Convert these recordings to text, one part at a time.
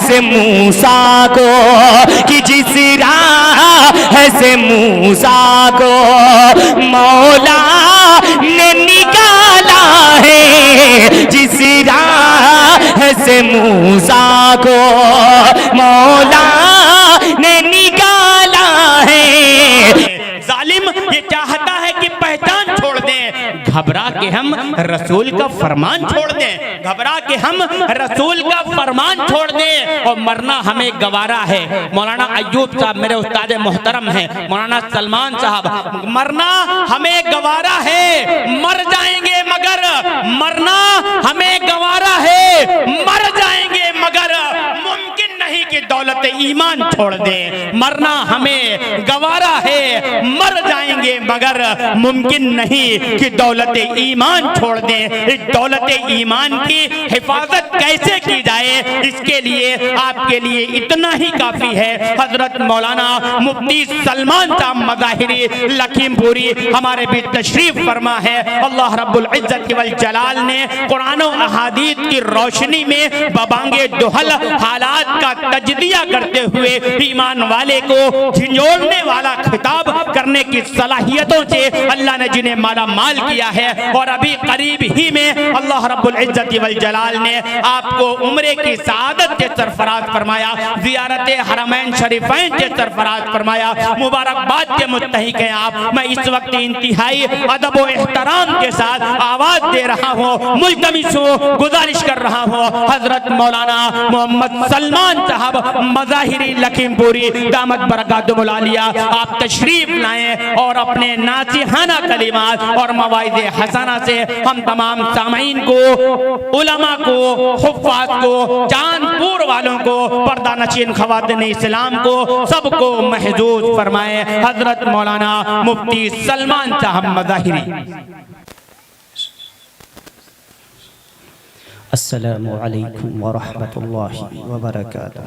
سے موسیٰ کو کہ جس راہ سے موسیٰ کو مولا نے نکالا ہے، جس راہ سے موسیٰ کو مولا نے نکالا ہے۔ ظالم یہ چاہتا ہے کہ پہچان چھوڑ دیں، گھبرا کے ہم رسول کا فرمان چھوڑ دیں، گھبرا کے ہم رسول کا فرمان چھوڑ دیں، اور مرنا ہمیں گوارا ہے۔ مولانا ایوب صاحب میرے استاد محترم ہیں، مولانا سلمان صاحب، مرنا ہمیں گوارا ہے، مر جائیں گے مگر، مرنا ہمیں گوارا ہے، مر جائیں گے مگر ممکن نہیں کہ دولت ایمان چھوڑ دیں۔ مرنا ہمیں گوارا ہے، مر جائیں گے مگر ممکن نہیں کہ دولت ایمان چھوڑ دیں۔ اس دولت ایمان کی حفاظت کیسے کی جائے، اس کے لیے آپ کے لیے اتنا ہی کافی ہے۔ حضرت مولانا مفتی سلمان صاحب مظاہری لکھیم پوری ہمارے بھی تشریف فرما ہے۔ اللہ رب العزت والجلال نے قرآن و احادیث کی روشنی میں ببانگ دہل حالات کا تجزیہ کرتے ہوئے ایمان والے کو جھنجھوڑنے والا خطاب کرنے کی صلاحیتوں سے اللہ نے جنہیں مالا مال کیا ہے، اور ابھی قریب ہی میں اللہ رب العزت والجلال نے آپ کو عمرے کی سعادت سے سرفراز فرمایا، زیارت حرمین شریفین سے سرفراز فرمایا، مبارکباد کے مستحق ہیں آپ۔ میں اس وقت انتہائی ادب و احترام کے ساتھ آواز دے رہا ہوں، ملتمس ہوں، گزارش کر رہا ہوں، حضرت مولانا محمد سلمان صاحب مظاہری لکھیم پوری دامت برکاتہم العالیہ آپ تشریف لائیں، اور اپنے ناصحانہ کلمات اور مواعظ حسنہ سے ہم تمام سامعین کو، علماء کو، حفاظ کو، چاند پور والوں کو، پردہ نشین خواتین اسلام کو، سب کو محظوظ فرمائیں۔ حضرت مولانا مفتی سلمان صاحب مظاہری۔ السلام علیکم ورحمۃ اللہ وبرکاتہ۔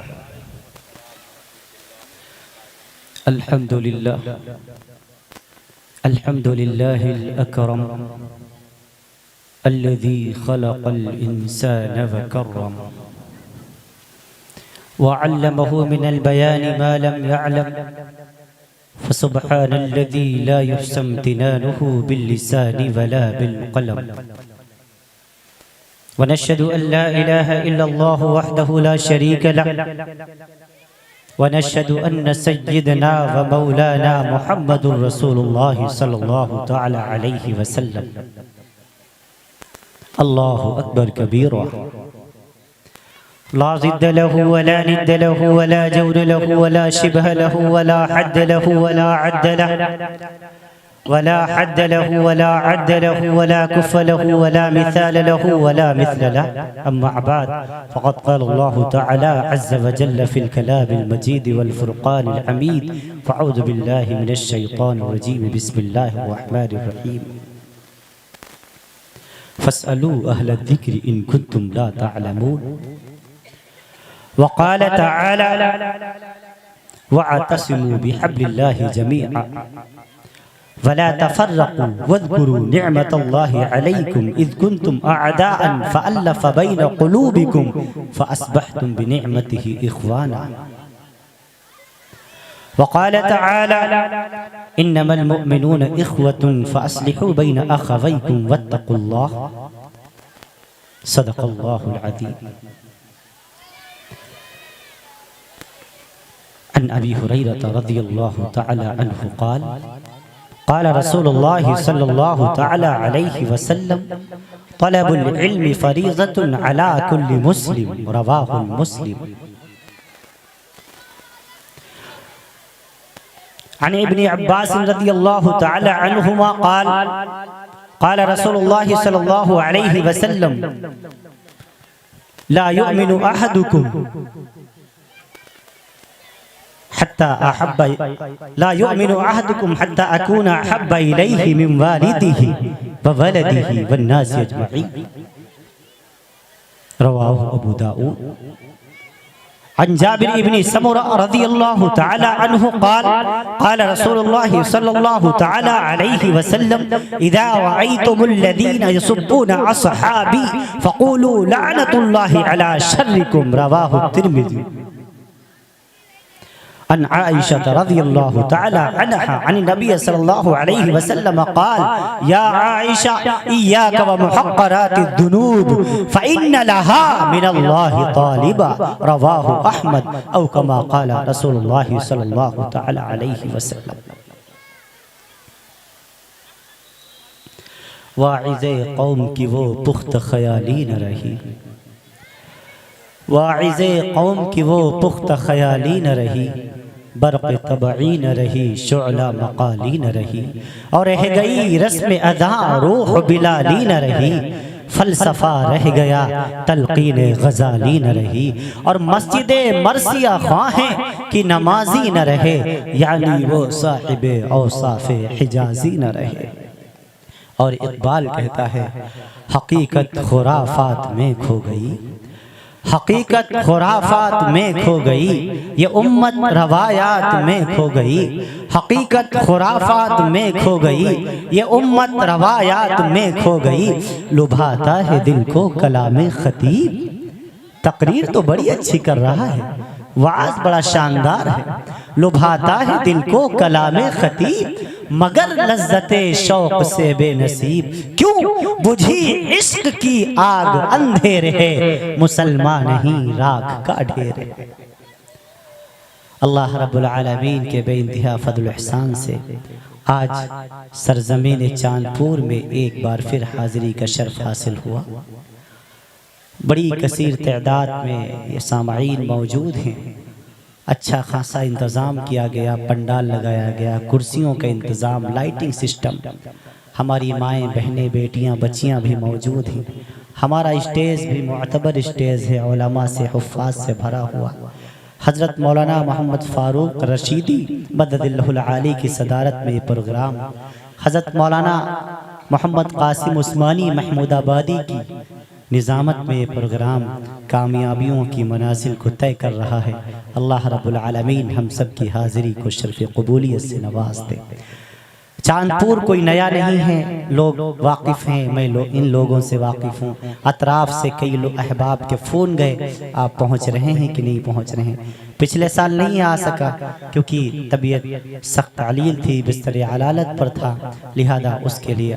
الحمد للہ الأکرم الذي خلق الإنسان وكرم وعلمه من البيان ما لم يعلم، فسبحان الذي لا يحصى امتنانه باللسان ولا بالقلم، ونشهد أن لا إله إلا الله وحده لا شريك له، ونشهد أن سيدنا ومولانا محمد رسول الله صلى الله تعالى عليه وسلم۔ الله أكبر كبيرا، لا ضد له ولا ند له ولا جور له ولا شبه له ولا حد له ولا عد له ولا حد له ولا عد له ولا كف له ولا مثال له ولا مثل له، أما بعد فقد قال الله تعالى عز وجل في الكلام المجيد والفرقان الحميد، فأعوذ بالله من الشيطان الرجيم، بسم الله الرحمن الرحيم، فاسألوا أهل الذكر إن كنتم لا تعلمون، وقال تعالى واعتصموا بحبل الله جميعا ولا تفرقوا واذكروا نعمة الله عليكم إذ كنتم أعداء فألف بين قلوبكم فأصبحتم بنعمته إخوانا، وقال تعالى إنما المؤمنون إخوة فأصلحوا بين أخويكم واتقوا الله، صدق الله العظيم۔ عن أبي هريرة رضي الله تعالى عنه قال قال رسول الله صلى الله تعالى عليه وسلم طلب العلم فريضة على كل مسلم، رواه مسلم۔ عن ابن عباس رضي الله تعالى عنهما قال قال رسول الله صلى الله عليه وسلم لا يؤمن أحدكم لا يؤمن أحدكم حتى أكون أحب إليه من والده وولده والناس أجمعين، رواه أبو داود۔ عن جابر ابن سمرة رضي الله تعالى عنه قال قال رسول الله صلى الله تعالى عليه وسلم إذا رأيتم الذين يسبون أصحابي فقولوا لعنة الله على شركم. رواه الترمذي. عن عائشة رضي الله تعالى عنها عن النبي صلى الله عليه وسلم قال يا عائشة إياك ومحقرات الذنوب فإن لها من الله طالبا. رواه أحمد أو كما قال رسول الله صلى الله تعالى عليه وسلم. واعظ قوم کی وہ پخت خیالی نہ رہی، واعظ قوم کی وہ پخت خیالی نہ رہی، برق طبعی نہ رہی، شعلہ مقالی نہ رہی، اور رہ گئی رسم ادا روح بلالی نہ رہی، فلسفہ رہ گیا تلقین غزالی نہ رہی، اور مسجد مرثیہ خواہیں کی نمازی نہ رہے، یعنی وہ صاحب اوصاف حجازی نہ رہے۔ اور اقبال کہتا ہے حقیقت خرافات میں کھو گئی، حقیقت خرافات میں کھو گئی، یہ امت روایات میں کھو گئی، حقیقت خرافات میں کھو گئی، یہ امت روایات میں کھو گئی، لبھاتا ہے دل کو کلام خطیب۔ تقریر تو بڑی اچھی کر رہا ہے، وعظ بڑا شاندار ہے، لبھاتا ہے دل کو کلام خطیب، مگر لذت شوق سے بے نصیب، کیوں بجھی عشق کی آگ اندھیر ہے، مسلمان نہیں راکھ کا ڈھیر ہے۔ اللہ رب العالمین کے بے انتہا فضل و احسان سے آج سرزمین چاندپور میں ایک بار پھر حاضری کا شرف حاصل ہوا۔ بڑی کثیر تعداد میں یہ سامعین موجود ہیں، اچھا خاصا انتظام کیا گیا، پنڈال لگایا گیا، کرسیوں کا انتظام، لائٹنگ سسٹم، ہماری مائیں بہنیں بیٹیاں بچیاں بھی موجود ہیں، ہمارا اسٹیج بھی معتبر اسٹیج ہے، علماء سے حفاظ سے بھرا ہوا۔ حضرت مولانا محمد فاروق رشیدی مدد اللہ العالی کی صدارت میں یہ پروگرام، حضرت مولانا محمد قاسم عثمانی محمود آبادی کی نظامت میں یہ پروگرام کامیابیوں کی منازل کو طے کر رہا ہے۔ اللہ رب العالمین ہم سب کی حاضری کو شرف قبولیت سے نواز دے۔ چاندپور کوئی نیا نہیں ہے، لوگ واقف ہیں، میں ان لوگوں سے واقف ہوں، اطراف سے کئی لوگ احباب کے فون گئے، آپ پہنچ رہے ہیں کہ نہیں پہنچ رہے ہیں۔ پچھلے سال نہیں آ سکا کیونکہ طبیعت سخت تعلیل تھی، بستر علالت پر تھا، لہذا اس کے لیے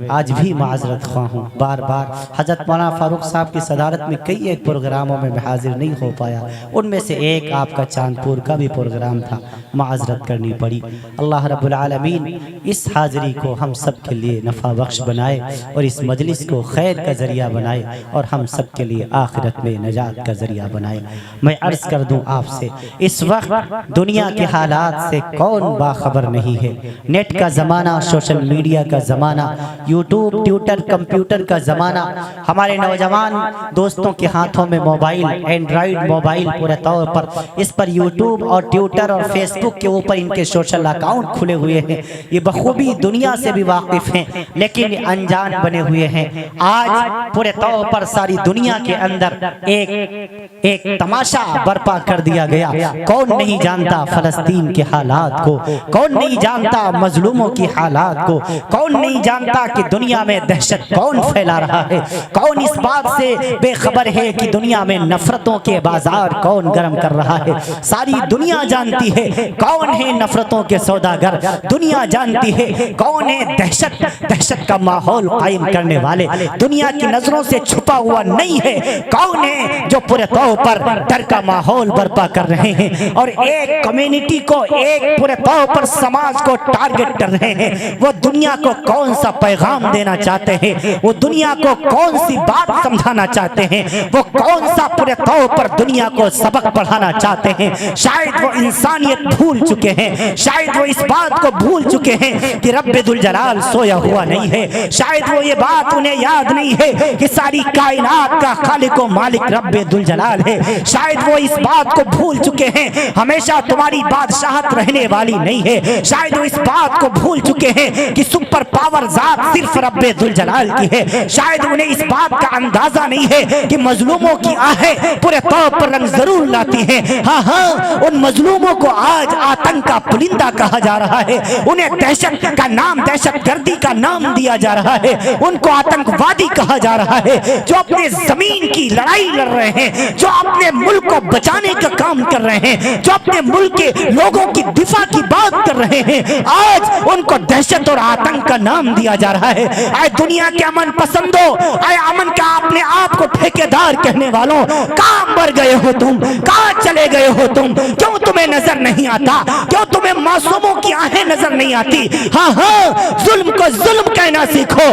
آج بھی معذرت خواہ ہوں۔ بار بار حضرت مولانا فاروق صاحب کی صدارت میں کئی ایک پروگراموں میں حاضر نہیں ہو پایا، ان میں سے ایک آپ کا چاندپور کا بھی پروگرام تھا، معذرت کرنی پڑی۔ اللہ رب العالمین اس حاضری کو ہم سب کے لیے نفع بخش بنائے اور اس مجلس کو خیر کا ذریعہ بنائے اور ہم سب کے لیے آخرت میں نجات کا ذریعہ بنائے۔ میں عرض کر دوں آپ سے، اس وقت دنیا کے حالات سے کون باخبر نہیں ہے؟ نیٹ کا زمانہ، سوشل میڈیا کا زمانہ، یوٹیوب، ٹویٹر، کمپیوٹر کا زمانہ، ہمارے نوجوان دوستوں کے ہاتھوں میں موبائل، اینڈرائیڈ موبائل پورے طور پر، اس پر یوٹیوب اور ٹویٹر اور فیس بک کے اوپر ان کے سوشل اکاؤنٹ کھلے ہوئے ہیں، یہ بخوبی دنیا سے بھی واقف ہیں لیکن انجان بنے ہوئے ہیں۔ آج پورے طور پر ساری دنیا کے اندر ایک تماشا برپا کر دیا گیا۔ کون نہیں جانتا فلسطین کے حالات کو، کون نہیں جانتا مظلوموں کی حالات کو، کون نہیں جانتا کہ دنیا میں دہشت کون پھیلا رہا ہے، کون اس بات سے بے خبر ہے کہ دنیا میں نفرتوں کے بازار کون گرم کر رہا ہے۔ ساری دنیا جانتی ہے کون ہے نفرتوں کے سوداگر، دنیا جانتی ہے کون ہے دہشت کا ماحول قائم کرنے والے، دنیا کی نظروں سے چھپا ہوا نہیں ہے کون ہے جو پورے طور پر ڈر کا ماحول برپا کر رہے ہیں اور ایک کمیونٹی کو، ایک پورے طور پر سماج کو ٹارگٹ کر رہے ہیں۔ وہ دنیا کو کون سا پیغام دینا چاہتے ہیں، وہ دنیا کو کون سی بات سمجھانا چاہتے ہیں، وہ کون سا پورے طور پر دنیا کو سبق پڑھانا چاہتے ہیں؟ شاید وہ انسانیت بھول چکے ہیں، شاید وہ اس بات کو بھول چکے ہیں کہ رب ذوالجلال سویا ہوا نہیں ہے، شاید وہ یہ بات انہیں یاد نہیں ہے کہ ساری کائنات کا خالق و مالک رب ذوالجلال ہے، شاید وہ اس بات کو بھول چکے ہیں ہمیشہ تمہاری بادشاہت رہنے والی نہیں ہے، شاید وہ اس بات کو بھول چکے ہیں کہ سپر پاور ذات بات صرف رب ذوالجلال کی ہے. شاید انہیں اس بات کا اندازہ نہیں ہے کہ مظلوموں کی آہیں پورے طور پر رنگ ضرور لاتی ہیں. ہاں ہاں ان مظلوموں کو آج آتنک کا پرندہ کہا جا رہا ہے. انہیں دہشت کا نام، دہشت گردی کا نام دیا جا رہا ہے. ان کو آتنکوادی کہا جا رہا ہے جو اپنے زمین کی لڑائی لڑ رہے ہیں، جو اپنے ملک کو بچانے کا کام کر رہے ہیں، جو اپنے ملک کے لوگوں کی دفاع کی بات کر رہے ہیں. آج ان کو دہشت اور آتنک کا نام دیا جا رہا ہے. اے دنیا کے امن پسندوں، اے امن کا اپنے آپ کو ٹھیکیدار کہنے والوں، کہاں مر گئے ہو تم؟ کہاں چلے گئے ہو تم؟ کیوں تمہیں نظر نہیں آتا؟ کیوں تمہیں معصوموں کی آہیں نظر نہیں آتی؟ ہاں ہاں ظلم کو ظلم کہنا سیکھو،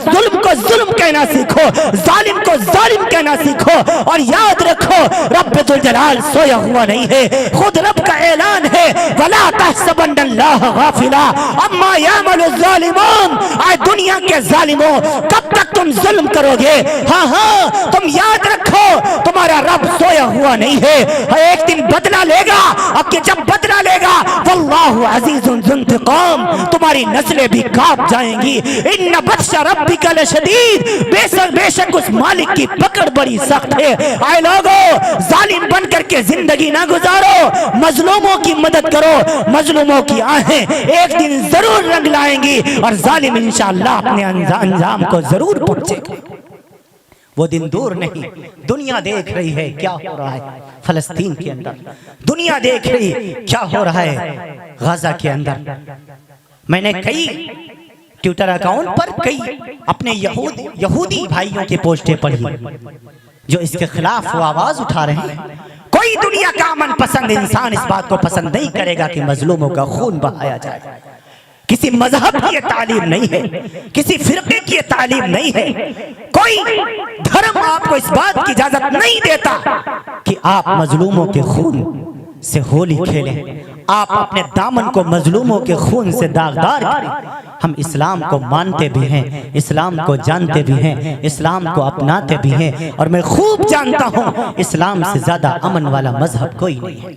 ظلم کو ظلم کہنا سیکھو، ظالم کو ظالم کہنا سیکھو. اور یاد رکھو رب ذوالجلال سویا ہوا نہیں ہے. خود رب کا اعلان ہے وَلَا تَحْسَبَنَّ اللَّهَ غَافِلًا عَمَّا يَعْمَلُ الظَّالِمُونَ. اے دنیا کے ظالموں، کب تک تم ظلم کرو گے؟ ہاں ہاں تم یاد رکھو تمہارا رب سویا ہوا نہیں ہے. ایک دن بدلہ لے گا، اب کہ جب بدلہ لے گا واللہ عزیز ذو انتقام، تمہاری نسلیں بھی کانپ جائیں گی. ان بطش ربک لشدید، بے شک اس مالک کی پکڑ بڑی سخت ہے. اے لوگو ظالم بن کر کے زندگی نہ گزارو، مظلوموں کی مدد کرو. مظلوموں کی آہیں ایک دن ضرور رنگ لائیں گی اور ظالم انشاءاللہ اپنے انجام کو ضرور پہنچے گا. وہ دن دور نہیں. دنیا دیکھ رہی ہے کیا ہو رہا ہے فلسطین کے اندر، دنیا دیکھ رہی کیا ہو رہا ہے غزہ کے اندر. میں نے کئی ٹویٹر اکاؤنٹ پر کئی اپنے یہودی بھائیوں کے پوسٹیں پڑھی جو اس کے خلاف وہ آواز اٹھا رہے ہیں. کوئی دنیا کا امن پسند انسان اس بات کو پسند نہیں کرے گا کہ مظلوموں کا خون بہایا جائے. کسی مذہب کی یہ تعلیم نہیں ہے، کسی فرقے کی یہ تعلیم نہیں ہے. کوئی دھرم آپ کو اس بات کی اجازت نہیں دیتا کہ آپ مظلوموں کے خون سے ہولی کھیلیں، آپ اپنے دامن کو مظلوموں کے خون سے داغدار کریں. ہم اسلام کو مانتے بھی ہیں، اسلام کو جانتے بھی ہیں، اسلام کو اپناتے بھی ہیں، اور میں خوب جانتا ہوں اسلام سے زیادہ امن والا مذہب کوئی نہیں ہے.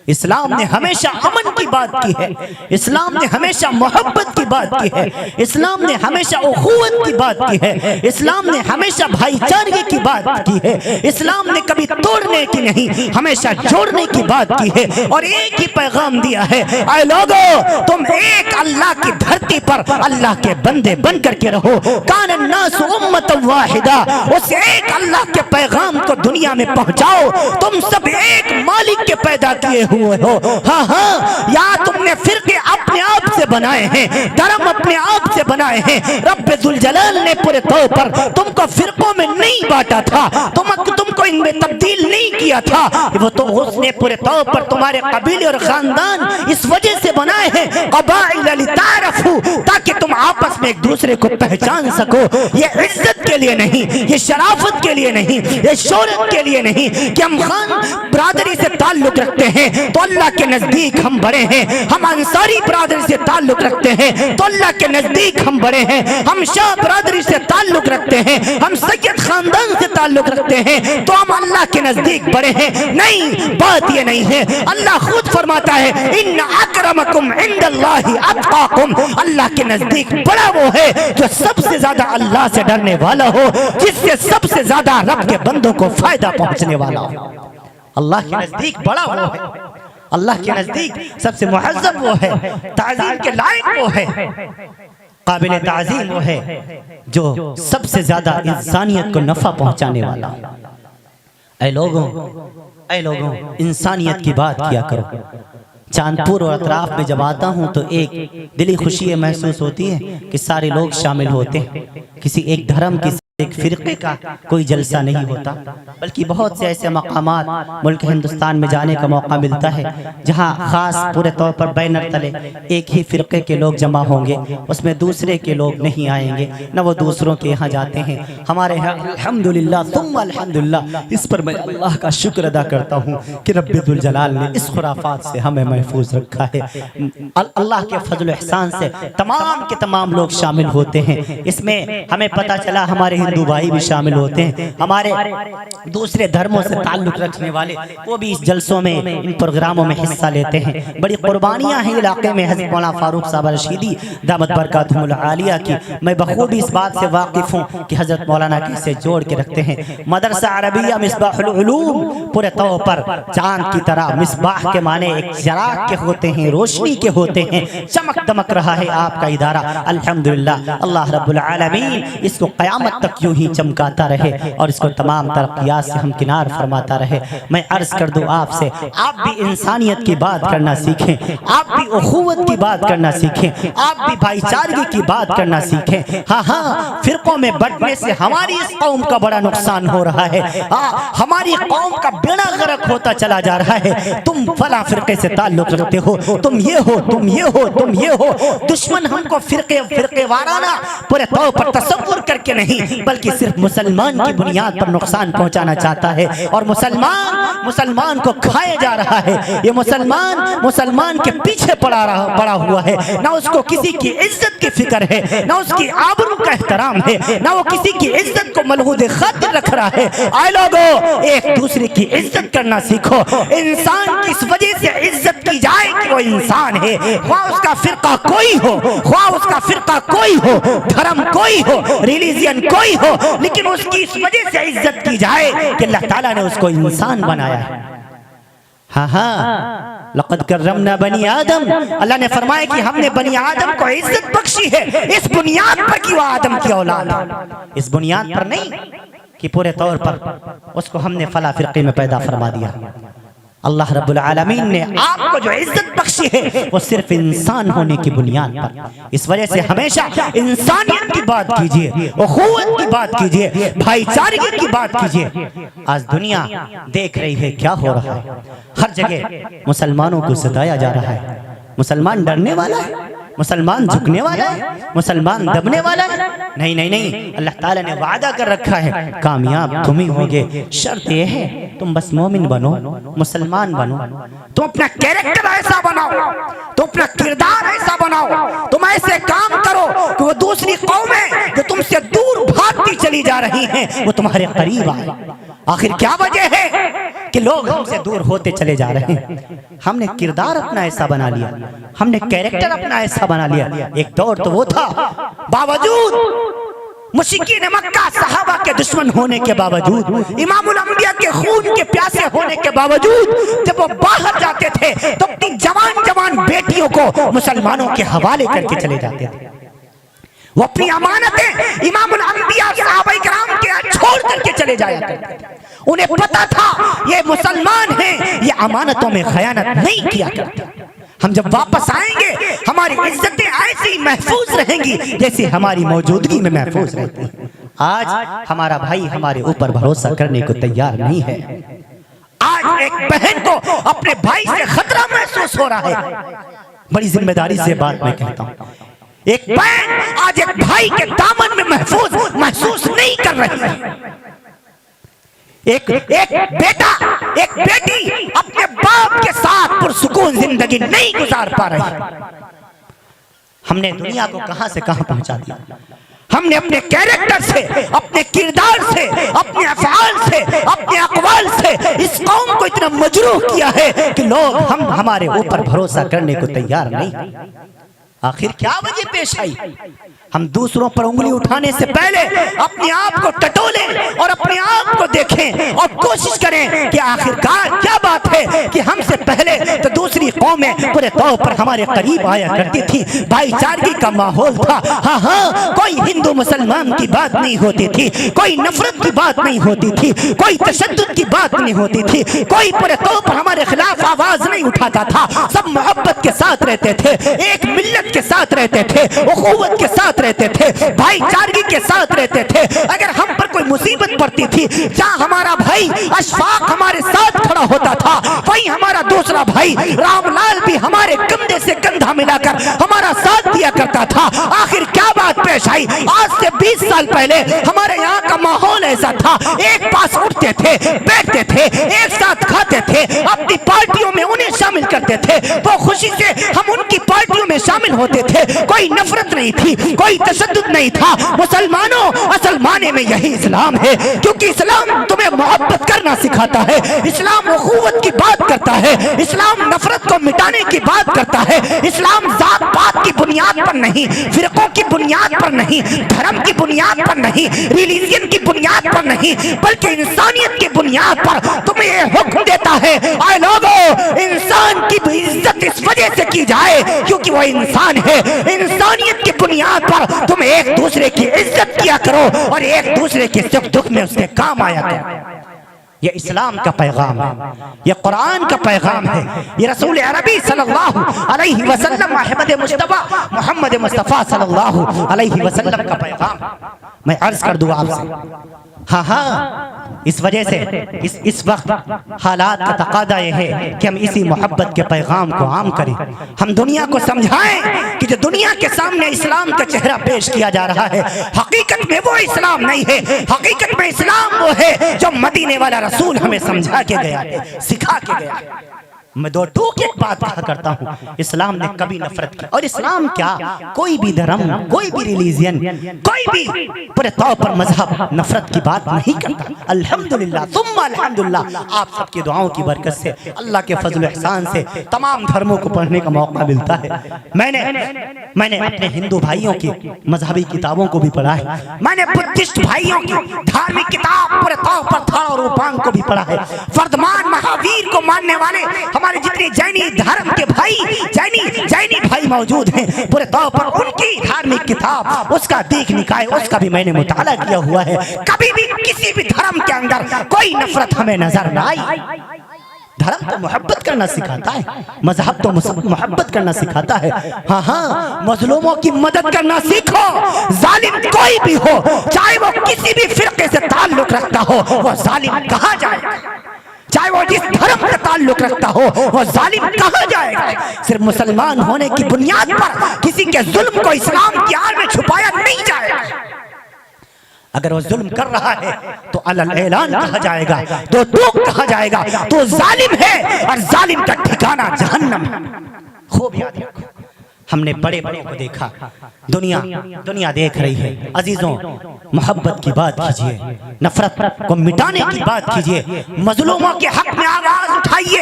اسلام نے ہمیشہ امن کی بات کی ہے، اسلام نے ہمیشہ محبت کی بات کی ہے، اسلام نے ہمیشہ اخوت کی بات کی ہے، اسلام نے ہمیشہ بھائی چارگی کی بات کی ہے، اسلام نے کبھی توڑنے کی نہیں ہمیشہ جوڑنے کی بات کی ہے. اور ایک ہی پیغام دیا ہے، اے لوگو تم ایک اللہ کی دھرتی پر اللہ کے بندے بن کر کے رہو. کان الناس امۃ واحدہ، اس ایک اللہ کے پیغام کو دنیا میں پہنچاؤ. تم سب ایک مالک کے پیدا کیے ہوئے ہو. ہاں ہاں یا تم نے فرقے اپنے آپ سے بنائے ہیں، دھرم اپنے آپ سے بنائے ہیں. رب ذوالجلال نے پورے طور پر تم کو فرقوں میں نہیں بانٹا تھا، تم کو ان میں تبدیل نہیں کیا تھا. وہ تو اس نے پورے طور پر تمہارے قبیلے اور خاندان اس وجہ سے بنائے ہیں قبائل لتعارفوا، تاکہ تم آپس میں ایک دوسرے کو پہچان سکو. یہ عزت کے لیے نہیں، یہ شرافت کے لیے نہیں، یہ شہرت کے لیے نہیں کہ ہم خان برادری سے تعلق رکھتے ہیں تو اللہ کے نزدیک ہم بڑے ہیں، ہم انصاری برادری سے تعلق رکھتے ہیں تو اللہ کے نزدیک ہم بڑے ہیں، ہم شاہ برادری سے تعلق رکھتے ہیں، ہم سید خاندان سے تعلق رکھتے ہیں تو ہم اللہ کے نزدیک بڑے ہیں. نہیں، بات یہ نہیں ہے. اللہ خود فرماتا ہے ان اکرمکم عند اللہ اتقاکم، اللہ کے نزدیک بڑا وہ ہے جو سب سے زیادہ اللہ سے ڈرنے والا ہو، جس سے سب سے زیادہ رب کے بندوں کو فائدہ پہنچنے والا ہو. اللہ کے نزدیک بڑا وہ ہے، اللہ کے نزدیک سب سے معظم وہ ہے، تعظیم کے لائق وہ ہے، قابل تعظیم وہ ہے جو سب سے زیادہ انسانیت کو نفع پہنچانے والا. اے لوگوں انسانیت کی بات کیا کرو. چاندپور اور اطراف میں جب آتا ہوں تو ایک دلی خوشی محسوس ہوتی ہے کہ سارے لوگ شامل ہوتے ہیں. کسی ایک دھرم کی ایک فرقے کا کوئی جلسہ نہیں ہوتا، بلکہ بہت سے ایسے مقامات ملک ہندوستان میں جانے کا موقع ملتا ہے جہاں خاص پورے طور پر بینر تلے ایک ہی فرقے کے لوگ جمع ہوں گے، اس میں دوسرے کے لوگ نہیں آئیں گے، نہ وہ دوسروں کے یہاں جاتے ہیں. ہمارے یہاں الحمدللہ ثم الحمدللہ، اس پر میں اللہ کا شکر ادا کرتا ہوں کہ رب ذوالجلال نے اس خرافات سے ہمیں محفوظ رکھا ہے. اللہ کے فضل و احسان سے تمام کے تمام لوگ شامل ہوتے ہیں. اس میں ہمیں پتہ چلا ہمارے ہندو بھائی بھی شامل ہوتے ہیں، ہمارے دوسرے دھرموں سے تعلق رکھنے والے وہ بھی اس جلسوں میں ان پروگراموں میں حصہ لیتے ہیں۔ بڑی قربانیاں ہیں علاقے میں حضرت مولانا فاروق صاحب رشیدی دامت برکاتہم العالیہ کی، میں بخوبی اس بات سے واقف ہوں کہ حضرت مولانا کیسے جوڑ کے رکھتے ہیں۔ مدرسہ عربیہ مصباح العلوم پورے طور پر چاند کی طرح، مصباح کے معنی ایک چراغ کے ہوتے ہیں، روشنی کے ہوتے ہیں، چمک دمک رہا ہے آپ کا ادارہ، الحمدللہ۔ اللہ رب العالمین اس کو قیامت تک یوں ہی چمکاتا رہے اور اس کو تمام ترقیات سے ہمکنار فرماتا رہے۔ میں عرض کر دوں آپ سے، آپ بھی انسانیت کی بات کرنا سیکھیں، آپ بھی اخوت کی بات کرنا سیکھیں، آپ بھی بھائی چارگی کی بات کرنا سیکھیں۔ ہاں فرقوں میں بٹنے سے ہماری اس قوم کا بڑا نقصان ہو رہا ہے، ہماری قوم کا بیڑا غرق ہوتا چلا جا رہا ہے۔ تم فلاں فرقے سے تعلق رکھتے ہو، تم یہ ہو، تم یہ ہو، تم یہ ہو۔ دشمن ہم کو فرقے وارانہ پورے طور پر تصور کر کے نہیں بلکہ صرف مسلمان کی بنیاد پر نقصان پہنچانا چاہتا ہے، اور مسلمان کو کھائے جا رہا ہے۔ یہ مسلمان کے پیچھے پڑا ہوا ہے، نہ اس کو کسی کی عزت کی فکر ہے، نہ اس کی آبرو کا احترام ہے، نہ وہ کسی کی عزت کو ملحوظ خاطر رکھ رہا ہے۔ آئے لوگو، ایک دوسرے کی عزت کرنا سیکھو۔ انسان کس وجہ سے عزت کی جائے کہ وہ انسان ہے، خواہ اس کا فرقہ کوئی ہو، خواہ اس کا فرقہ کوئی ہو، دھرم کوئی ہو، ریلیجن کوئی ہو، لیکن اس کی اس وجہ سے عزت کی جائے کہ اللہ تعالیٰ نے اس کو انسان بنایا ہے۔ لقد کرمنا بنی آدم، اللہ نے فرمایا کہ ہم نے بنی آدم کو عزت بخشی ہے، اس بنیاد پر کہ وہ آدم کی اولاد ہے، اس بنیاد پر نہیں کہ پورے طور پر اس کو ہم نے فلاں فرقے میں پیدا فرما دیا۔ اللہ رب العالمین نے آپ کو جو عزت بخشی ہے وہ صرف انسان ہونے کی بنیاد پر، اس وجہ سے ہمیشہ انسانیت کی بات کیجئے، اخوت کی بات کیجئے، بھائی چارگی کی بات کیجئے۔ آج دنیا دیکھ رہی ہے کیا ہو رہا ہے، ہر جگہ مسلمانوں کو ستایا جا رہا ہے۔ مسلمان ڈرنے والا ہے، مسلمان جھکنے والا ہے، مسلمان دبنے والا ہے؟ نہیں، اللہ تعالیٰ نے وعدہ کر رکھا ہے کامیاب تم ہی ہوگے۔ شرط یہ ہے تم بس مومن بنو، مسلمان بنو، تم اپنا کیریکٹر ایسا بناؤ، تم اپنا کردار ایسا بناؤ، تم ایسے کام کرو کہ وہ دوسری قومیں جو تم سے دور بھاگتی چلی جا رہی ہیں وہ تمہارے قریب آئے۔ آخر کیا وجہ ہے کہ لوگ ہم سے دور ہوتے چلے جا رہے ہیں؟ ہم نے کردار اپنا ایسا بنا لیا، ہم نے کیریکٹر اپنا ایسا بنا لیا۔ ایک دور تو وہ تھا، باوجود مشرکین مکہ صحابہ کے دشمن ہونے کے باوجود، امام الانبیاء کے خون کے پیاسے ہونے کے باوجود، جب وہ باہر جاتے تھے تو اپنی جوان بیٹیوں کو مسلمانوں کے حوالے کر کے چلے جاتے تھے۔ وہ اپنی امانتیں امام الانبیاء صحابہ کرام کے چھوڑ کر کے چلے جایا کرتے تھے۔ انہیں پتا تھا یہ مسلمان ہیں، یہ امانتوں میں خیانت نہیں کیا کرتے۔ ہم جب واپس آئیں گے ہماری عزتیں ایسی محفوظ رہیں گی جیسے ہماری موجودگی میں محفوظ رہتی ہیں۔ آج ہمارا بھائی ہمارے اوپر بھروسہ کرنے کو تیار نہیں ہے۔ آج ایک بہن کو اپنے بھائی سے خطرہ محسوس ہو رہا ہے۔ بڑی ذمہ داری سے بات میں کہتا ہوں، ایک بہن آج ایک بھائی کے دامن میں محسوس نہیں کر رہی ہے۔ ایک بیٹا ایک بیٹی اپنے باپ کے ساتھ پرسکون زندگی نہیں گزار پا رہی۔ ہم نے دنیا کو کہاں سے کہاں پہنچا دیا۔ ہم نے اپنے کیریکٹر سے، اپنے کردار سے، اپنے افعال سے، اپنے اقوال سے اس قوم کو اتنا مجروح کیا ہے کہ لوگ ہمارے اوپر بھروسہ کرنے کو تیار نہیں۔ آخر کیا وجہ پیش آئی؟ ہم دوسروں پر انگلی اٹھانے سے پہلے اپنے آپ کو ٹٹولیں اور اپنے آپ کو دیکھیں اور کوشش کریں کہ آخرکار کیا بات ہے کہ ہم سے پہلے تو دوسری قومیں پورے طور پر ہمارے قریب آیا کرتی تھی، بھائی چارگی کا ماحول تھا۔ ہاں کوئی ہندو مسلمان کی بات نہیں ہوتی تھی، کوئی نفرت کی بات نہیں ہوتی تھی، کوئی تشدد کی بات نہیں ہوتی تھی، کوئی پورے طور پر ہمارے خلاف آواز نہیں اٹھاتا تھا۔ سب محبت کے ساتھ رہتے تھے، ایک ملت کے ساتھ رہتے تھے، اخوت کے ساتھ رہتے تھے، بھائی چارگی کے ساتھ رہتے تھے۔ اگر ہم پر کوئی مصیبت پڑتی تھی، جہاں ہمارا بھائی اشفاق ہمارے ساتھ کھڑا ہوتا تھا، وہیں ہمارا دوسرا بھائی رام لال بھی ہمارے کندھے سے کندھا ملا کر ہمارا ساتھ دیا کرتا تھا۔ آخر کیا بات پیش آئی؟ آج سے سے 20 سال پہلے ہمارے یہاں کا ماحول ایسا تھا، ایک پاس اٹھتے تھے، بیٹھتے تھے، ایک ساتھ کھاتے تھے، اپنی پارٹیوں میں انہیں شامل کرتے تھے، وہ خوشی سے ہم ان کی پارٹیوں میں شامل ہوتے تھے، کوئی نفرت نہیں تھی، کوئی تشدد نہیں تھا۔ مسلمانوں، اصل معنی میں یہی اسلام ہے، کیونکہ اسلام تمہیں محبت کرنا سکھاتا ہے، اسلام اخوت کی بات کرتا ہے، اسلام نفرت کو مٹانے کی بات کرتا ہے، اسلام ذات پات کی بنیاد پر نہیں، فرقوں کی بنیاد پر نہیں، دھرم کی بنیاد پر نہیں، ریلیجن کی بنیاد پر نہیں، بلکہ انسانیت کی بنیاد پر تمہیں یہ حکم دیتا ہے، اے لوگو انسان کی بھی عزت اس وجہ سے کی جائے کیونکہ وہ انسان ہے، انسانیت کی بنیاد پر تم ایک دوسرے کی عزت کیا کرو اور ایک دوسرے کے سکھ دکھ میں اس کے کام آیا کرو۔ یہ اسلام کا پیغام ہے، یہ قرآن کا پیغام ہے، یہ رسول عربی صلی اللہ علیہ وسلم محمد مصطفیٰ صلی اللہ علیہ وسلم کا پیغام۔ میں عرض کر دوں آپ سے، ہاں اس وجہ سے اس وقت حالات کا تقاضا یہ ہے کہ ہم اسی محبت کے پیغام کو عام کریں، ہم دنیا کو سمجھائیں کہ جو دنیا کے سامنے اسلام کا چہرہ پیش کیا جا رہا ہے حقیقت میں وہ اسلام نہیں ہے، حقیقت میں اسلام وہ ہے جو مدینے والا رسول ہمیں سمجھا کے گیا ہے، سکھا کے گیا ہے۔ میں دو ٹوک ایک بات کہا کرتا ہوں، اسلام نے کبھی نفرت کی، اور اسلام کیا کوئی بھی دھرم، کوئی بھی ریلیجن، کوئی بھی پورے طور پر مذہب نفرت کی بات نہیں کرتا۔ الحمدللہ ثم الحمدللہ، آپ سب کی دعاؤں کی برکت سے، اللہ کے فضل و احسان سے تمام دھرموں کو پڑھنے کا موقع ملتا ہے۔ میں نے اپنے ہندو بھائیوں کی مذہبی کتابوں کو بھی پڑھا ہے، میں نے بدھسٹ بھائیوں کی دھارمک کتاب پورے طور پر تھاڑ اور روپانگ کو بھی پڑھا ہے، وردمان مہاویر کو ماننے والے ہمارے جتنے جینی دھرم کے بھائی جینی بھائی موجود ہیں پورے طور پر ان کی دھارمک کتاب، اس کا دیکھ نکائے، اس کا بھی میں نے مطالعہ کیا ہوا ہے۔ کبھی بھی کسی بھی دھرم کے اندر کوئی نفرت ہمیں نظر نہ آئی۔ دھرم تو محبت کرنا سکھاتا ہے، مذہب تو محبت کرنا سکھاتا ہے۔ ہاں مظلوموں کی مدد کرنا سیکھو، ظالم کوئی بھی ہو، چاہے وہ کسی بھی فرقے سے تعلق رکھتا ہو، وہ ظالم کہا جائے گا، چاہے وہ جس دھرم سے تعلق رکھتا ہو وہ ظالم کہا جائے گا۔ صرف مسلمان ہونے کی بنیاد پر کسی کے ظلم کو اسلام کی آڑ میں چھپایا نہیں جائے گا۔ اگر وہ ظلم کر رہا ہے تو علل اعلان کہا جائے گا، دو ٹوک کہا جائے گا، تو ظالم ہے اور ظالم کا ٹھکانہ جہنم ہے۔ خوب یاد رکھو، ہم نے بڑے بڑے کو دیکھا، دنیا دیکھ رہی ہے۔ عزیزوں محبت کی بات کیجئے، نفرت کو مٹانے کی بات کیجئے، مظلوموں کے حق میں آواز اٹھائیے۔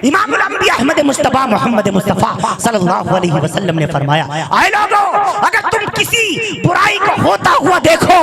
امام الانبیاء احمد مصطفیٰ محمد مصطفیٰ صلی اللہ علیہ وسلم نے فرمایا، اے لوگو اگر تم کسی برائی کو ہوتا ہوا دیکھو،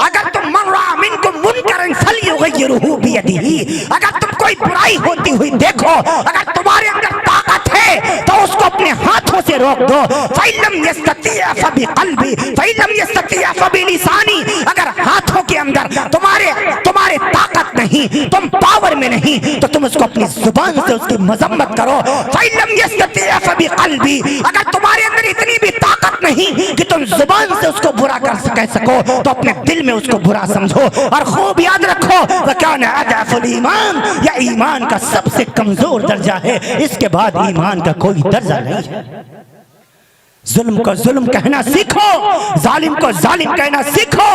اگر تم من رأى منکم منکرا فلیغیرہ بیدہ، اگر تم کوئی برائی ہوتی ہوئی دیکھو، اگر تمہارے اندر طاقت ہے تو اس کو اپنے ہاتھوں سے روک دو۔ فَإِن لَمْ يَسْتَطِعْ فَبِقَلْبِهِ فَإِن لَمْ يَسْتَطِعْ فَبِلِسَانِهِ، اگر ہاتھوں کے اندر تمہارے طاقت نہیں، تم پاور میں نہیں، تو تم اس کو اپنی زبان سے اس کی مذمت کرو۔ فَإِن لَمْ يَسْتَطِعْ فَبِقَلْبِهِ، اگر تمہارے اندر اتنی بھی طاقت نہیں کہ تم زبان سے اس کو برا کہہ سکو تو اپنے دل میں اس کو برا سمجھو، اور خوب یاد رکھو وَكَانَ أَضْعَفُ الْإِيمَانِ، یہ ایمان کا سب سے کمزور درجہ ہے، اس کے بعد ایمان کا کوئی درجہ نہیں ہے۔ ظلم کو ظلم کہنا سیکھو، ظالم کو ظالم کہنا سیکھو۔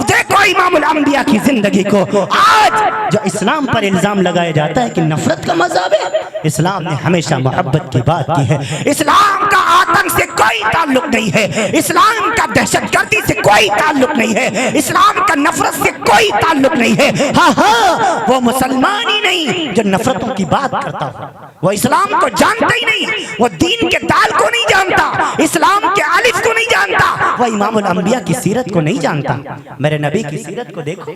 دیکھو امام الانبیاء کی زندگی کو، آج جو اسلام پر الزام لگایا جاتا ہے کہ نفرت کا مذہب ہے، اسلام نے ہمیشہ محبت کی بات کی ہے۔ اسلام کا آتنک سے کوئی تعلق نہیں ہے، اسلام کا دہشت گردی سے کوئی تعلق نہیں ہے، اسلام کا نفرت سے کوئی تعلق نہیں ہے۔ ہاں وہ مسلمان ہی نہیں جو نفرتوں کی بات کرتا ہو، وہ اسلام کو جانتا ہی نہیں، وہ دین کے دال کو نہیں جانتا، اسلام کے الف کو نہیں جانتا، وہ امام الانبیاء کی سیرت کو نہیں جانتا۔ میرے نبی کی سیرت کو دیکھو،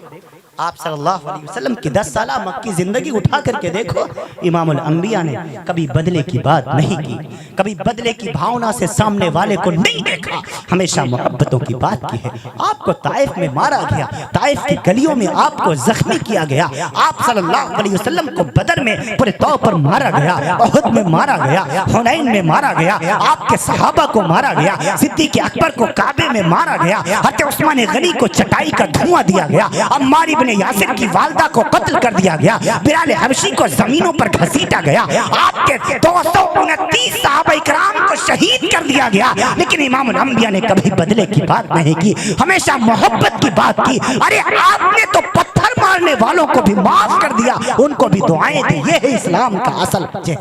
آپ صلی اللہ علیہ وسلم کی 10 سالہ مکی زندگی اٹھا کر کے دیکھو، امام الانبیاء نے کبھی بدلے کی بات نہیں کی، کبھی بدلے کی بھاونا سے سامنے والے کو نہیں دیکھا، ہمیشہ محبتوں کی بات کی ہے۔ آپ کو طائف میں مارا گیا، طائف کی گلیوں میں آپ کو زخمی کیا گیا، آپ صلی اللہ علیہ وسلم کو بدر میں پورے طور پر مارا گیا، احد میں مارا گیا، حنین میں مارا گیا، آپ کے صحابہ کو مارا گیا، صدیق اکبر کو کعبے میں مارا گیا، حضرت عثمان غنی کو چٹائی کا دھواں دیا گیا، عمار ابن یاسر کی والدہ کو قتل کر دیا گیا، بلال حبشی کو زمینوں پر گھسیٹا گیا، آپ کے 229 صحابہ کرام کو شہید کر دیا کیا گیا، لیکن امام الانبیاء نے کبھی بدلے کی بات نہیں کی، ہمیشہ محبت کی بات کی۔ ارے آپ نے تو پتھر مارنے والوں کو بھی معاف کر دیا، ان کو بھی دعائیں دی۔ یہ ہے اسلام کا اصل وجہ،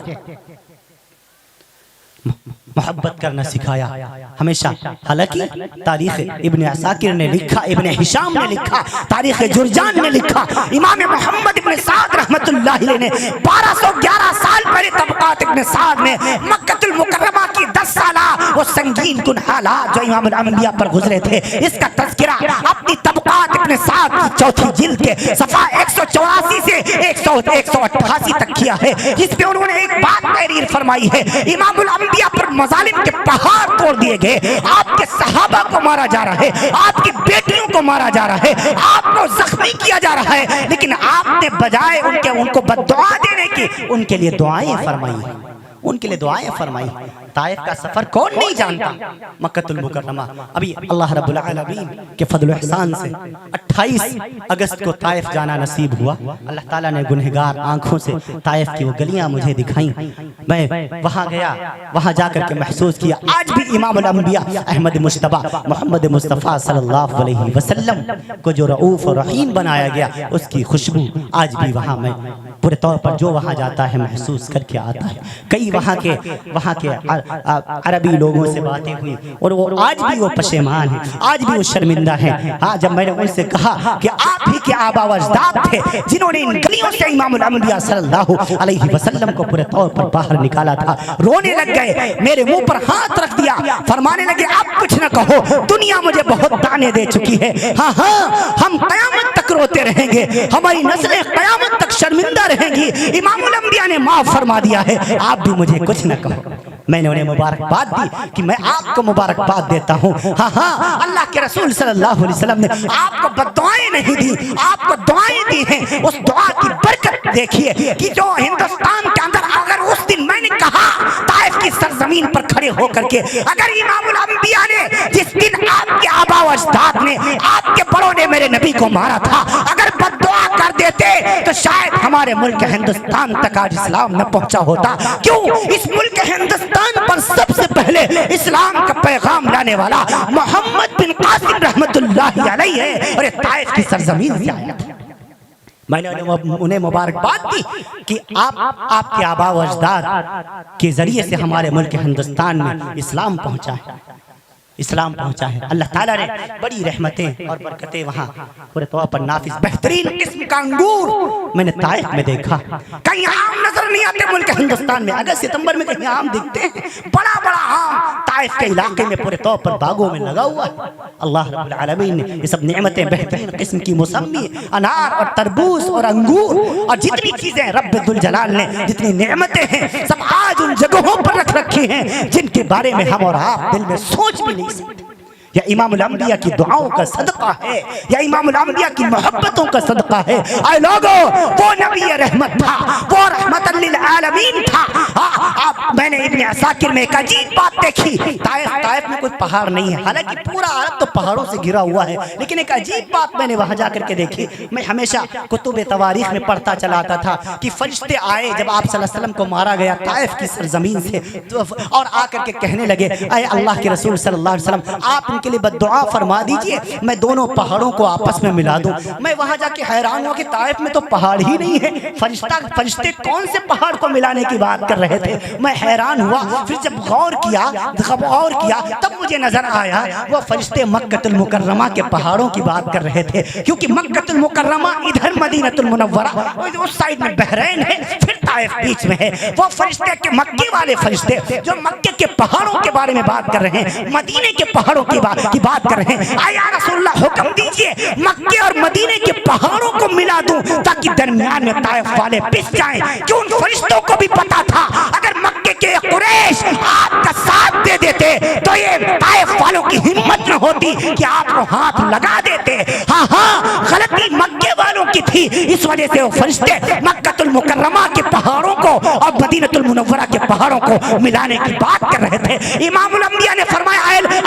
محبت کرنا سکھایا ہمیشہ۔ حالانکہ تاریخ ابن عساکر نے لکھا، ابن ہشام نے لکھا، تاریخ جرجان نے لکھا، امام محمد ابن سعد رحمت اللہ علیہ نے 1211 سال پہلے طبقات ابن سعد میں مکہ المکرمہ کی 10 سالہ وہ سنگین کن حالات جو امام الانبیاء پر گزرے تھے، اس کا تذکرہ اپنی طبقات ابن سعد کی 4تھی جلد کے صفحہ 184 سے 188 تک کیا ہے، جس پہ انہوں نے ایک بات تحریر فرمائی ہے، امام الانبیاء پر مظالم کے پہاڑ توڑ دیے گئے، آپ کے صحابہ کو مارا جا رہا ہے، آپ کی بیٹیوں کو مارا جا رہا ہے، آپ کو زخمی کیا جا رہا ہے، لیکن آپ نے بجائے ان کو بددعا دینے کی ان کے لیے دعائیں فرمائی، ان کے لیے دعائیں فرمائی۔ طائف کا سفر کون نہیں جانتا؟ مکہ المکرمہ ابھی اللہ رب العالمین کے فضل و احسان سے 28 اگست کو طائف جانا نصیب ہوا۔ اللہ تعالیٰ نے گنہگار آنکھوں سے طائف کی وہ گلیاں مجھے دکھائیں، میں وہاں گیا، وہاں جا کر کے محسوس کیا آج بھی امام الانبیاء احمد مجتبیٰ محمد مصطفیٰ صلی اللہ علیہ وسلم کو جو رؤوف و رحیم بنایا گیا، اس کی خوشبو آج بھی وہاں میں پورے طور پر جو وہاں جاتا ہے محسوس کر کے آتا ہے۔ کئی وہاں کے عربی لوگوں سے باتیں ہوئی اور وہ آج بھی وہ پشیمان ہیں، آج بھی وہ شرمندہ ہیں۔ ہاں جب میں نے ان سے کہا کہ آپ ہی کے آبا و اجداد تھے جنہوں نے ان گلیوں سے امام الانبیاء صلی اللہ علیہ وسلم کو پورے طور پر باہر نکالا تھا، رونے لگ گئے، میرے منہ پر ہاتھ رکھ دیا، فرمانے لگے اب کچھ نہ کہو، دنیا مجھے بہت تانے دے چکی ہے، ہاں ہم قیامت تک روتے رہیں گے، ہماری نسلیں قیامت تک شرمندہ رہیں گی، امام الانبیاء نے معاف فرما دیا ہے، آپ بھی مجھے کچھ نہ کہو۔ میں نے انہیں مبارکباد دی کہ میں آپ کو مبارکباد دیتا ہوں، ہاں اللہ کے رسول صلی اللہ علیہ وسلم نے آپ کو بددعائیں نہیں دی، آپ کو دعائیں دی ہیں، اس دعا کی برکت دیکھیے کہ جو ہندوستان کے اندر اگر اس دن میں نے کہا طائف کی سرزمین پر کھڑے ہو کر کے اگر امام الانبیاء نے جس دن آپ کے آبا و اجداد نے آپ کے بڑوں نے میرے نبی کو مارا تھا اگر بددعا کر دیتے تو شاید ہمارے ملک ہندوستان تک آج اسلام نہ پہنچا ہوتا۔ کیوں؟ اس ملک ہندوستان پر سب سے پہلے اسلام کا پیغام لانے والا محمد بن قاسم رحمت اللہ علیہ ہے اور یہ طائف کی سرزمین سے آیا تھا۔ میں نے انہیں مبارکباد دی کہ آپ کے آبا و اجداد کے ذریعے سے ہمارے ملک ہندوستان میں اسلام پہنچا ہے، اسلام پہنچا ہے۔ اللہ تعالیٰ نے بڑی رحمتیں اور برکتیں وہاں پورے طور پر نافذ۔ بہترین قسم کا انگور میں نے طائف میں دیکھا، کہیں آم نظر نہیں آتے ملک ہندوستان میں، اگست ستمبر میں کہیں آم دکھتے ہیں، بڑا بڑا آم طائف کے علاقے میں پورے طور پر باغوں میں لگا ہوا ہے۔ اللہ رب العالمین نے یہ سب نعمتیں بہترین قسم کی موسمی، انار اور تربوز اور انگور اور جتنی چیزیں رب ذوالجلال نے جتنی نعمتیں ہیں سب آج ان جگہوں پر رکھ رکھی ہیں جن کے بارے میں ہم اور آپ دل میں سوچ بھی نہیں سکتے۔ یا امام الانبیاء کی دعاؤں کا صدقہ ہے، یا امام الانبیاء کی محبتوں کا صدقہ ہے۔ اے لوگو، وہ نبی رحمت تھا، وہ رحمت للعالمین تھا۔ میں نے ابن عساکر میں ایک عجیب بات دیکھی، طائف میں کوئی پہاڑ نہیں ہے، حالانکہ پورا عرب تو پہاڑوں سے گھرا ہوا ہے، لیکن ایک عجیب بات میں نے وہاں جا کر کے دیکھی۔ میں ہمیشہ کتب تواریخ میں پڑھتا چلا آتا تھا کہ فرشتے آئے جب آپ صلی اللہ علیہ وسلم کو مارا گیا طائف کی سرزمین سے، اور آ کر کے کہنے لگے اے اللہ کے رسول صلی اللہ علیہ وسلم آپ ان کے لیے بددعا فرما دیجئے، میں دونوں پہاڑوں کو آپس میں ملا دوں۔ میں وہاں جا کے حیران ہوا کہ طائف میں تو پہاڑ ہی نہیں ہے، فرشتے کون سے پہاڑ کو ملانے کی بات کر رہے تھے؟ میں حیران ہوا، پھر جب غور کیا تب مجھے نظر آیا وہ فرشتے مکہ المکرمہ کے پہاڑوں کی بات کر رہے تھے، کیونکہ مکہ المکرمہ ادھر مدینہ المنورہ اس سائیڈ میں بحرین ہے، پھر طائف بیچ میں ہے۔ وہ فرشتے کے مکے والے فرشتے جو مکے کے پہاڑوں کے بارے میں بات کر رہے ہیں، مدینے کے پہاڑوں کی بات کر رہے ہیں، آیا رسول اللہ حکم دیجئے مکے اور مدینے کے پہاڑوں کو ملا دوں تاکہ درمیان میں طائف والے پس جائیں۔ کیوں ان فرشتوں کو بھی پتا تھا اگر مکے کے قریش آپ کا ساتھ دے دیتے تو یہ طائف والوں کی ہمت نہ ہوتی کہ آپ کو ہاتھ لگا دیتے۔ ہاں غلطی مکے والوں کی تھی، اس وجہ سے وہ فرشتے مکہ المکرمہ کے پہاڑوں کو اور مدینہ المنورہ کے پہاڑوں کو ملانے کی بات کر رہے تھے۔ امام الانبیاء نے فرمایا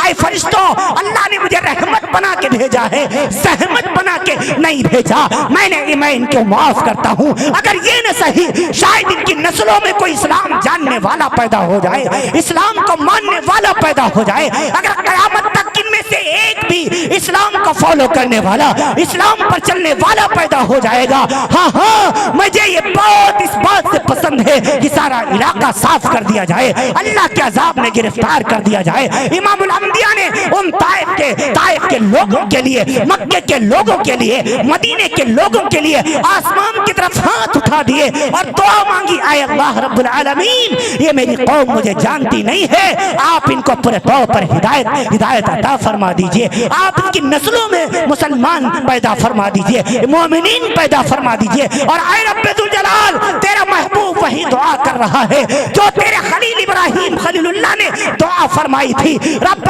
اے فرشتوں، اللہ نے مجھے رحمت بنا کے بھیجا ہے، زحمت بنا کے نہیں بھیجا۔ میں ان کو معاف کرتا ہوں۔ اگر یہ نہ صحیح، شاید ان کی نسلوں میں کوئی اسلام جاننے والا پیدا ہو جائے، اسلام کو ماننے والا پیدا ہو جائے۔ اگر قیامت تک ان میں سے ایک بھی اسلام کو فالو کرنے والا، اسلام پر چلنے والا پیدا ہو جائے گا، ہاں مجھے یہ بات اس بات سے پسند ہے کہ سارا علاقہ صاف کر دیا جائے، اللہ کے عذاب میں گرفتار کر دیا جائے۔ امام الانبیاء نے ان طائف کے لوگوں کے لیے، مکے کے لوگوں کے لیے، مدینے کے لوگوں کے لیے آسمان کی طرف ہاتھ اٹھا دیے اور دعا مانگی، اے اللہ رب العالمین، یہ میری قوم مجھے جانتی نہیں ہے، آپ ان کو پورے طور پر ہدایت عطا فرما دیجئے، آپ ان کی نسلوں میں مسلمان پیدا فرما دیجئے، مومنین پیدا فرما دیجئے۔ اور اے رب ذوالجلال، تیرا محبوب وہی دعا کر رہا ہے جو تیرے خلیل ابراہیم خلیل اللہ نے دعا فرمائی تھی، رب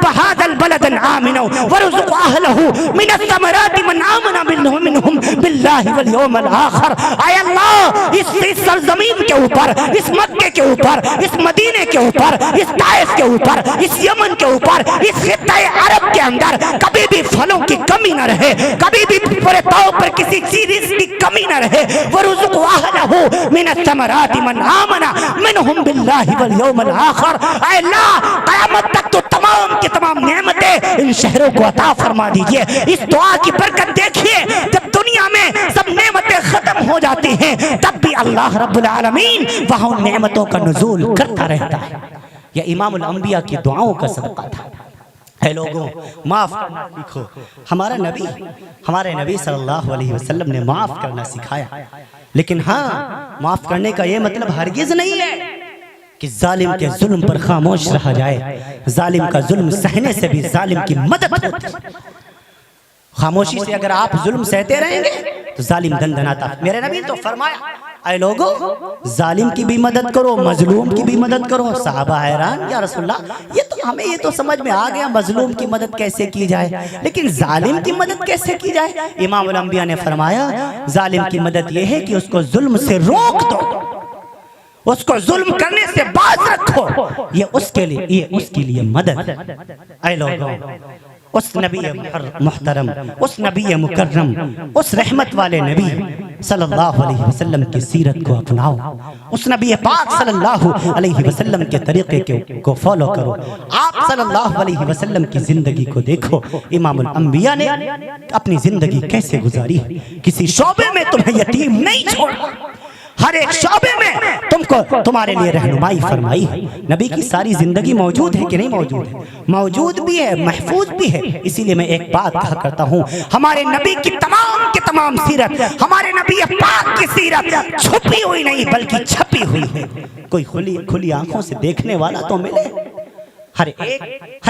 هذا البلد آمنا وارزق اهله من الثمرات من آمن منهم بالله واليوم الآخر۔ اے اللہ، اس سرزمین کے اوپر، اس مکے کے اوپر، اس مدینے کے اوپر، اس طائف کے اوپر، اس یمن کے اوپر، اس خطہ عرب کے اندر کبھی بھی پھلوں کی کمی نہ رہے، کبھی بھی پورے طور پر کسی چیز کی کمی نہ رہے۔ وارزق اهله من الثمرات من آمن منهم بالله واليوم الآخر۔ اے اللہ، قیامت تک تو تمام کی تمام نعمتیں ان شہروں کو عطا فرما دیجئے۔ اس دعا کی برکت دیکھیے، جب دنیا میں سب نعمتیں ختم ہو جاتی ہیں تب بھی اللہ رب العالمین وہاں ان نعمتوں کا نزول کرتا رہتا ہے۔ یہ امام الانبیاء کی دعاؤں کا صدقہ تھا۔ اے لوگوں، معاف کرنا سیکھو۔ ہمارے نبی صلی اللہ علیہ وسلم نے معاف کرنا سکھایا، لیکن ہاں، معاف کرنے کا یہ مطلب ہرگز نہیں ہے کہ ظالم کے ظلم پر خاموش رہا جائے۔ ظالم کا ظلم سہنے سے بھی ظالم کی مدد ہوتی ہے۔ خاموشی سے اگر آپ ظلم سہتے رہیں گے تو ظالم دندناتا۔ میرے نبی تو فرمایا، اے لوگوں، ظالم کی بھی مدد کرو، مظلوم کی بھی مدد کرو۔ صحابہ حیران، یا رسول اللہ، ہمیں یہ تو سمجھ میں آ گیا مظلوم کی مدد کیسے کی جائے، لیکن ظالم کی مدد کیسے کی جائے؟ امام الانبیاء نے فرمایا، ظالم کی مدد یہ ہے کہ اس کو ظلم سے روک دو، اس کو ظلم کرنے سے باز رکھو، یہ اس کے لیے مدد۔ اے لوگوں، اس نبی محترم، اس نبی مکرم، اس رحمت والے نبی صلی اللہ علیہ وسلم کی سیرت کو اپناؤ، اس نبی پاک صلی اللہ علیہ وسلم کے طریقے کو فالو کرو۔ آپ صلی اللہ علیہ وسلم کی زندگی کو دیکھو، امام الانبیاء نے اپنی زندگی کیسے گزاری، کسی شعبے میں تمہیں یتیم نہیں چھوڑا، ہر ایک شعبے میں تمہارے لیے رہنمائی فرمائی ہے۔ نبی کی ساری زندگی موجود ہے کہ نہیں موجود ہے؟ موجود بھی ہے، محفوظ بھی ہے۔ اسی لیے میں ایک بات کہا کرتا ہوں، ہمارے نبی کی تمام سیرت، ہمارے نبی پاک کی سیرت چھپی ہوئی نہیں بلکہ چھپی ہوئی ہے۔ کوئی کھلی آنکھوں سے دیکھنے والا تو ملے۔ ہر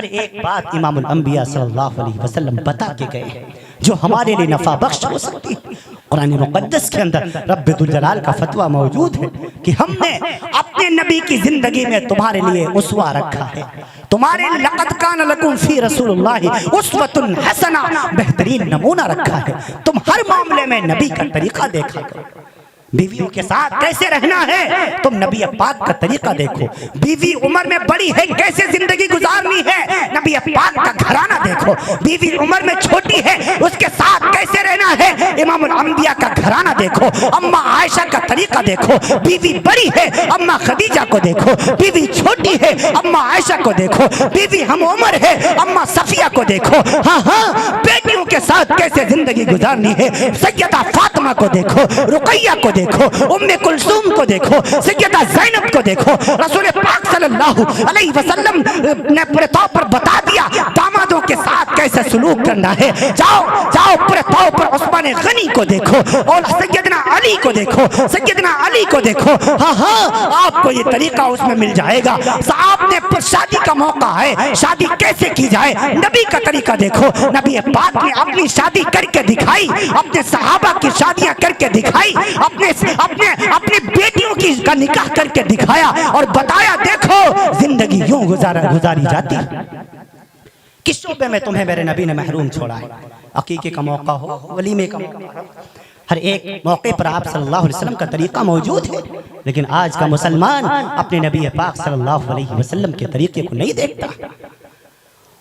ایک بات امام الانبیاء صلی اللہ علیہ وسلم بتا کے گئے ہیں جو ہمارے لیے نفع بخش ہو سکتی ہے۔ قرآن مقدس کے اندر رب ذوالجلال کا فتویٰ موجود ہے کہ ہم نے اپنے نبی کی زندگی میں تمہارے لیے اسوہ رکھا ہے، تمہارے لقد کان لکم فی رسول اللہ اسوۃ حسنہ، بہترین نمونہ رکھا ہے۔ تم ہر معاملے میں نبی کا طریقہ دیکھا کرو۔ بیویوں کے ساتھ کیسے رہنا ہے، تم نبی پاک کا طریقہ دیکھو۔ بیوی عمر میں بڑی ہے، کیسے زندگی گزارنی ہے، نبی پاک کا گھرانہ دیکھو۔ بیوی عمر میں چھوٹی ہے، اس کے ساتھ کیسے رہنا ہے، امام الانبیاء کا گھرانہ دیکھو۔ اماں عائشہ کا طریقہ دیکھو۔ بیوی بڑی ہے، اماں خدیجہ کو دیکھو۔ بیوی چھوٹی ہے، اماں عائشہ کو دیکھو۔ بیوی ہم عمر ہے، اماں صفیہ کو دیکھو۔ ہاں، بیٹیوں کے ساتھ کیسے زندگی گزارنی ہے، سیدہ فاطمہ کو دیکھو، رقیہ کو دیکھو، ام کلثوم کو دیکھو، سیدہ زینب کو دیکھو۔ رسول پاک صلی اللہ علیہ وسلم نے پورے طور پر بتا دیا دامادوں کے ساتھ کیسے سلوک کرنا ہے۔ جاؤ پورے طور پر عثمان غنی کو دیکھو اور سیدنا علی کو دیکھو، سیدنا علی کو دیکھو۔ ہاں، آپ کو یہ طریقہ اس میں مل جائے گا۔ آپ نے شادی کا موقع ہے، شادی کیسے کی جائے، نبی کا طریقہ دیکھو۔ نبی پاک نے اپنی شادی کر کے دکھائی، اپنے صحابہ کی شادیاں کر کے دکھائی، اپنی بیٹیوں کا نکاح کر کے دکھایا اور بتایا دیکھو زندگی یوں گزاری جاتی۔ کس شعبے میں تمہیں میرے نبی نے محروم چھوڑا ہے؟ عقیقے کا موقع ہو، ولیمے کا موقع ہو، ہر ایک موقع پر آپ صلی اللہ علیہ وسلم کا طریقہ موجود ہے، لیکن آج کا مسلمان اپنے نبی پاک صلی اللہ علیہ وسلم کے طریقے کو نہیں دیکھتا۔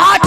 8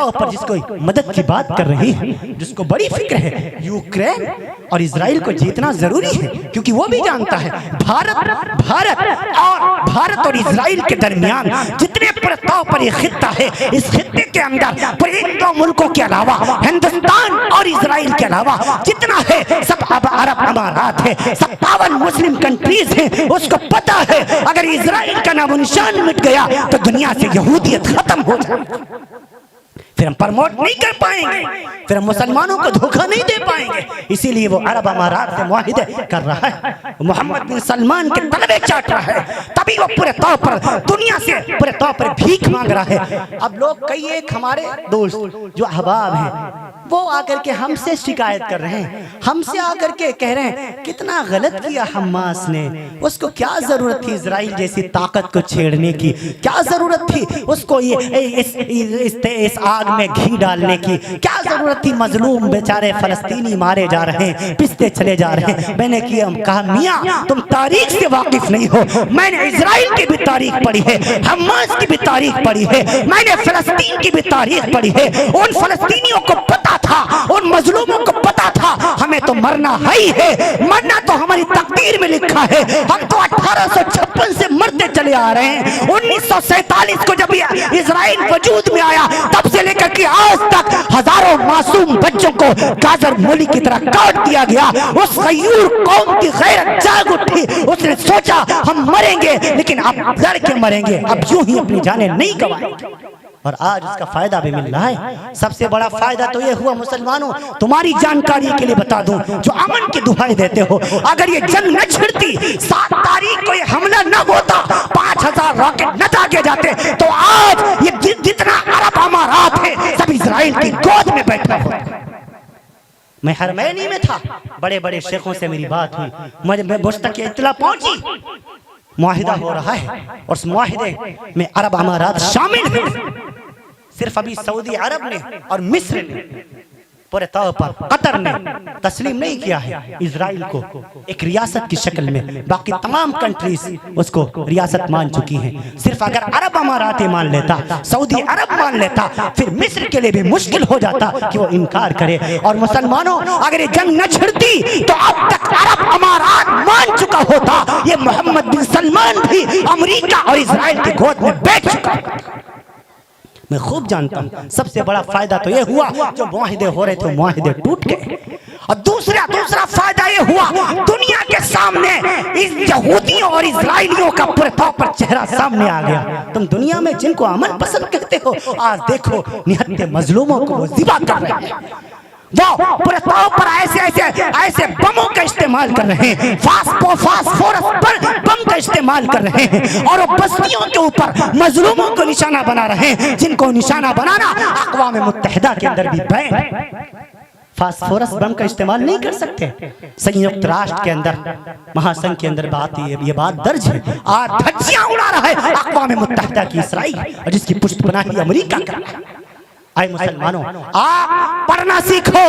طور پر جس کو مدد کی بات کر رہی ہے، جس کو بڑی فکر ہے یوکرین اور اسرائیل کو جیتنا ضروری ہے، کیونکہ وہ بھی جانتا ہے بھارت اور اسرائیل کے درمیان جتنے پر طور پر یہ خطہ ہے، اس خطے کے اندر پر ان دو ملکوں کے علاوہ ہندوستان اور اسرائیل کے علاوہ جتنا ہے سب عرب امارات ہے، 57 مسلم کنٹریز ہیں، اس کو پتا ہے اگر اسرائیل کا نام و نشان مٹ گیا تو دنیا سے یہودیت ختم ہو جائے، پھر ہم پرموٹ نہیں کر پائیں گے، پھر ہم مسلمانوں کو دھوکہ نہیں دے پائیں گے۔ اسی لیے وہ عرب امارات سے معاہدے کر رہا ہے، محمد بن سلمان کے تلوے چاٹ رہا ہے، تبھی وہ پورے طور پر دنیا سے پورے طور پر بھیک مانگ رہا ہے۔ اب لوگ کئی ایک ہمارے دوست جو احباب ہیں وہ آ کر کے ہم سے شکایت کر رہے ہیں، ہم سے آ کر کے کہہ رہے ہیں کتنا غلط کیا حماس نے، اس کو کیا ضرورت تھی اسرائیل جیسی طاقت کو چھیڑنے کی، کیا ضرورت تھی اس کو اس آگ میں گھی ڈالنے کی، کیا ضرورت تھی، مظلوم بیچارے فلسطینی مارے جا رہے ہیں، پستے چلے جا رہے ہیں۔ میں نے کہا میاں تم تاریخ سے واقف نہیں ہو، میں نے اسرائیل کی بھی تاریخ پڑھی ہے، حماس کی بھی تاریخ پڑھی ہے، میں نے فلسطین کی بھی تاریخ پڑھی ہے، ان فلسطینیوں کو پتا تھا، ان مظلوموں کو پتا تھا ہمیں تو مرنا ہی ہے، مرنا تو ہماری تقدیر میں لکھا ہے، ہم تو 1856 سے مرتے چلے آ رہے ہیں، 1947 کو جب اسرائیل وجود میں آیا تب سے لے کر کے آج تک ہزاروں معصوم بچوں کو گاجر مولی کی طرح کاٹ دیا گیا۔ اس غیور قوم کی غیرت جاگ اٹھی، اس نے سوچا ہم مریں گے لیکن اب لڑ کے مریں گے، اب یوں ہی اپنی جانیں نہیں گوائیں گے، اور آج اس کا فائدہ بھی مل رہا ہے۔ سب سے بڑا فائدہ تو یہ ہوا مسلمانوں، تمہاری جانکاری کے لیے بتا دوں جو امن کی دعائیں دیتے ہو، اگر یہ جنگ نہ چھڑتی، 7 تاریخ کو یہ حملہ نہ ہوتا، 5000 راکٹ نہ داغے جاتے تو آج یہ جتنا عرب امارات ہے سب اسرائیل کی گود میں بیٹھا ہوتا۔ میں حرمینی میں تھا، بڑے بڑے شیخوں سے میری بات ہوئی، مجھے مجھ تک یہ اطلاع پہنچی معاہدہ ہو رہا ہے اور اس معاہدے میں عرب امارات شامل ہیں۔ صرف ابھی سعودی عرب نے اور مصر نے پورے طور پر قطر نے تسلیم نہیں کیا ہے اسرائیل کو ایک ریاست کی شکل میں، باقی تمام کنٹریز اس کو ریاست مان چکی ہیں۔ صرف اگر عرب امارات مان لیتا، سعودی عرب مان لیتا، پھر مصر کے لیے بھی مشکل ہو جاتا کہ وہ انکار کرے۔ اور مسلمانوں اگر یہ جنگ نہ چھڑتی تو اب تک عرب امارات مان چکا ہوتا، یہ محمد بن سلمان بھی امریکہ اور اسرائیل کی گود میں بیٹھ چکا ہوتا۔ میں خوب جانتا ہوں سب سے بڑا فائدہ تو یہ ہوا جو معاہدے ہو رہے تھے معاہدے ٹوٹ گئے، اور دوسرا فائدہ یہ ہوا دنیا کے سامنے اس یہودیوں اور اسرائیلیوں کا پورے طور پر چہرہ سامنے آ گیا۔ تم دنیا میں جن کو امن پسند کہتے ہو آج دیکھو نہتے مظلوموں کو وہ ذبح کر رہے ہیں، وہ پورے طور پر ایسے بموں کا استعمال کر رہے ہیں، فاسفورس بم کا استعمال کر رہے ہیں، اور وہ بستیوں کے اوپر مظلوموں کو نشانہ بنا رہے ہیں، جن کو نشانہ بنانا اقوام متحدہ کے اندر بھی بین ہے۔ فاسفورس بم کا استعمال نہیں کر سکتے، سنیکت راشٹر کے اندر مہا سنگھ کے اندر یہ بات درج ہے۔ آج دھجیاں اڑا رہا ہے اقوام متحدہ کی اسرائیل، اور جس کی پشت پناہی امریکہ کر رہا ہے۔ اے مسلمانوں آپ پڑھنا سیکھو،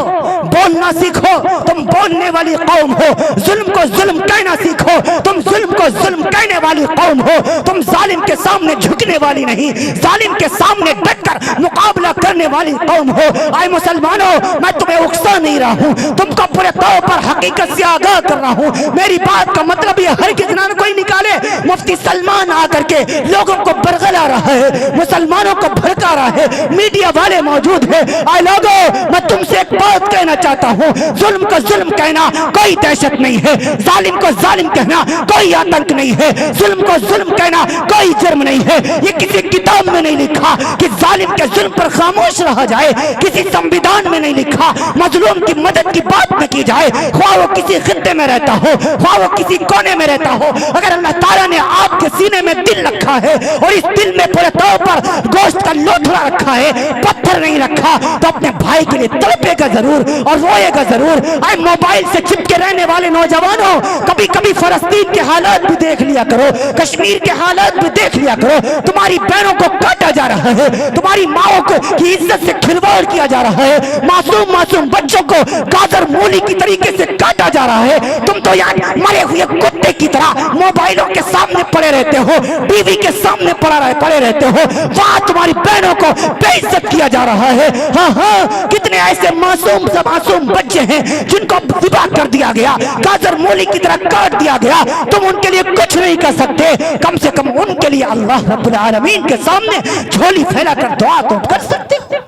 بولنا سیکھو، تم بولنے والی قوم ہو، ظلم کو ظلم کہنا سیکھو، تم ظلم کو ظلم کہنے والی قوم ہو، تم ظالم کے سامنے جھکنے والی نہیں، ظالم کے سامنے ڈٹ کر مقابلہ کرنے والی قوم ہو۔ اے مسلمانوں میں تمہیں اکسا نہیں رہا ہوں، تم کو پورے طور پر حقیقت سے آگاہ کر رہا ہوں۔ میری بات کا مطلب یہ ہرگز نہ کوئی نکالے مفتی سلمان آ کر کے لوگوں کو برگلا رہا ہے، مسلمانوں کو بھڑکا رہا ہے، میڈیا والے موجود ہے۔ اے لوگو میں تم سے ایک بات کہنا چاہتا ہوں، ظلم کو ظلم کہنا کوئی دہشت نہیں ہے، ظالم کو ظالم کہنا کوئی آتنک نہیں ہے، ظلم کو ظلم کہنا کوئی جرم نہیں ہے۔ یہ کسی کتاب میں نہیں لکھا کہ ظالم کے ظلم پر خاموش رہا جائے، کسی سمویدان میں نہیں لکھا مظلوم کی مدد کی بات نہ کی جائے، خواہ وہ کسی خطے میں رہتا ہو، خواہ وہ کسی کونے میں رہتا ہو۔ اگر اللہ تعالیٰ نے آپ کے سینے میں دل رکھا ہے اور اس دل میں پورے طور پر گوشت کا لوتھڑا رکھا ہے، پتھر نہیں رکھا، تو اپنے بھائی کے لیے تڑپے گا ضرور اور روئے گا ضرور۔ اے موبائل سے چپکے رہنے والے نوجوانوں، کبھی کبھی فلسطین کے حالات بھی دیکھ لیا کرو، کشمیر کے حالات بھی دیکھ لیا کرو۔ تمہاری بہنوں کو کاٹا جا رہا ہے، تمہاری ماؤں کو کی عزت سے کھلواڑ کیا جا رہا ہے، معصوم بچوں کو گاجر مولی کی طریقے سے کاٹا جا رہا ہے۔ تم تو یار مرے ہوئے کتے کی طرح موبائلوں کے سامنے پڑے رہتے ہو، ٹی وی کے سامنے پڑے رہتے ہو، وہاں تمہاری بہنوں کو بے عزت کیا جا رہا ہے. ہاں ہاں کتنے ایسے معصوم سے معصوم بچے ہیں جن کو ذبح کر دیا گیا, گاجر مولی کی طرح کاٹ دیا گیا. تم ان کے لیے کچھ نہیں کر سکتے, کم سے کم ان کے لیے اللہ رب العالمین کے سامنے جھولی پھیلا کر دعا تو کر سکتے ہو.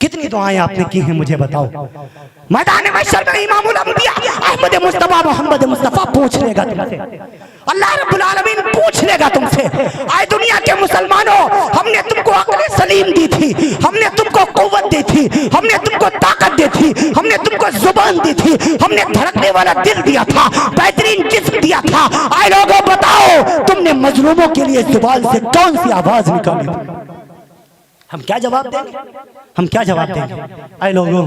کتنی دعائیں آپ نے کی ہیں مجھے بتاؤ. میدان محشر میں امام الانبیاء احمد مصطفیٰ محمد مصطفیٰ پوچھ لے گا تم سے, اللہ رب العالمین پوچھ لے گا تم سے, آئے دنیا کے مسلمانوں, ہم نے تم کو عقل سلیم دی تھی, ہم نے تم کو قوت دی تھی, ہم نے تم کو طاقت دی تھی, ہم نے تم کو زبان دی تھی, ہم نے دھڑکنے والا دل دیا تھا, بہترین جسم دیا تھا. آئے لوگوں بتاؤ تم نے مظلوموں کے لیے زبان سے کون سی آواز نکالی تھی؟ ہم کیا جواب دیں گے؟ ہم کیا جواب دیں گے؟ اے لوگوں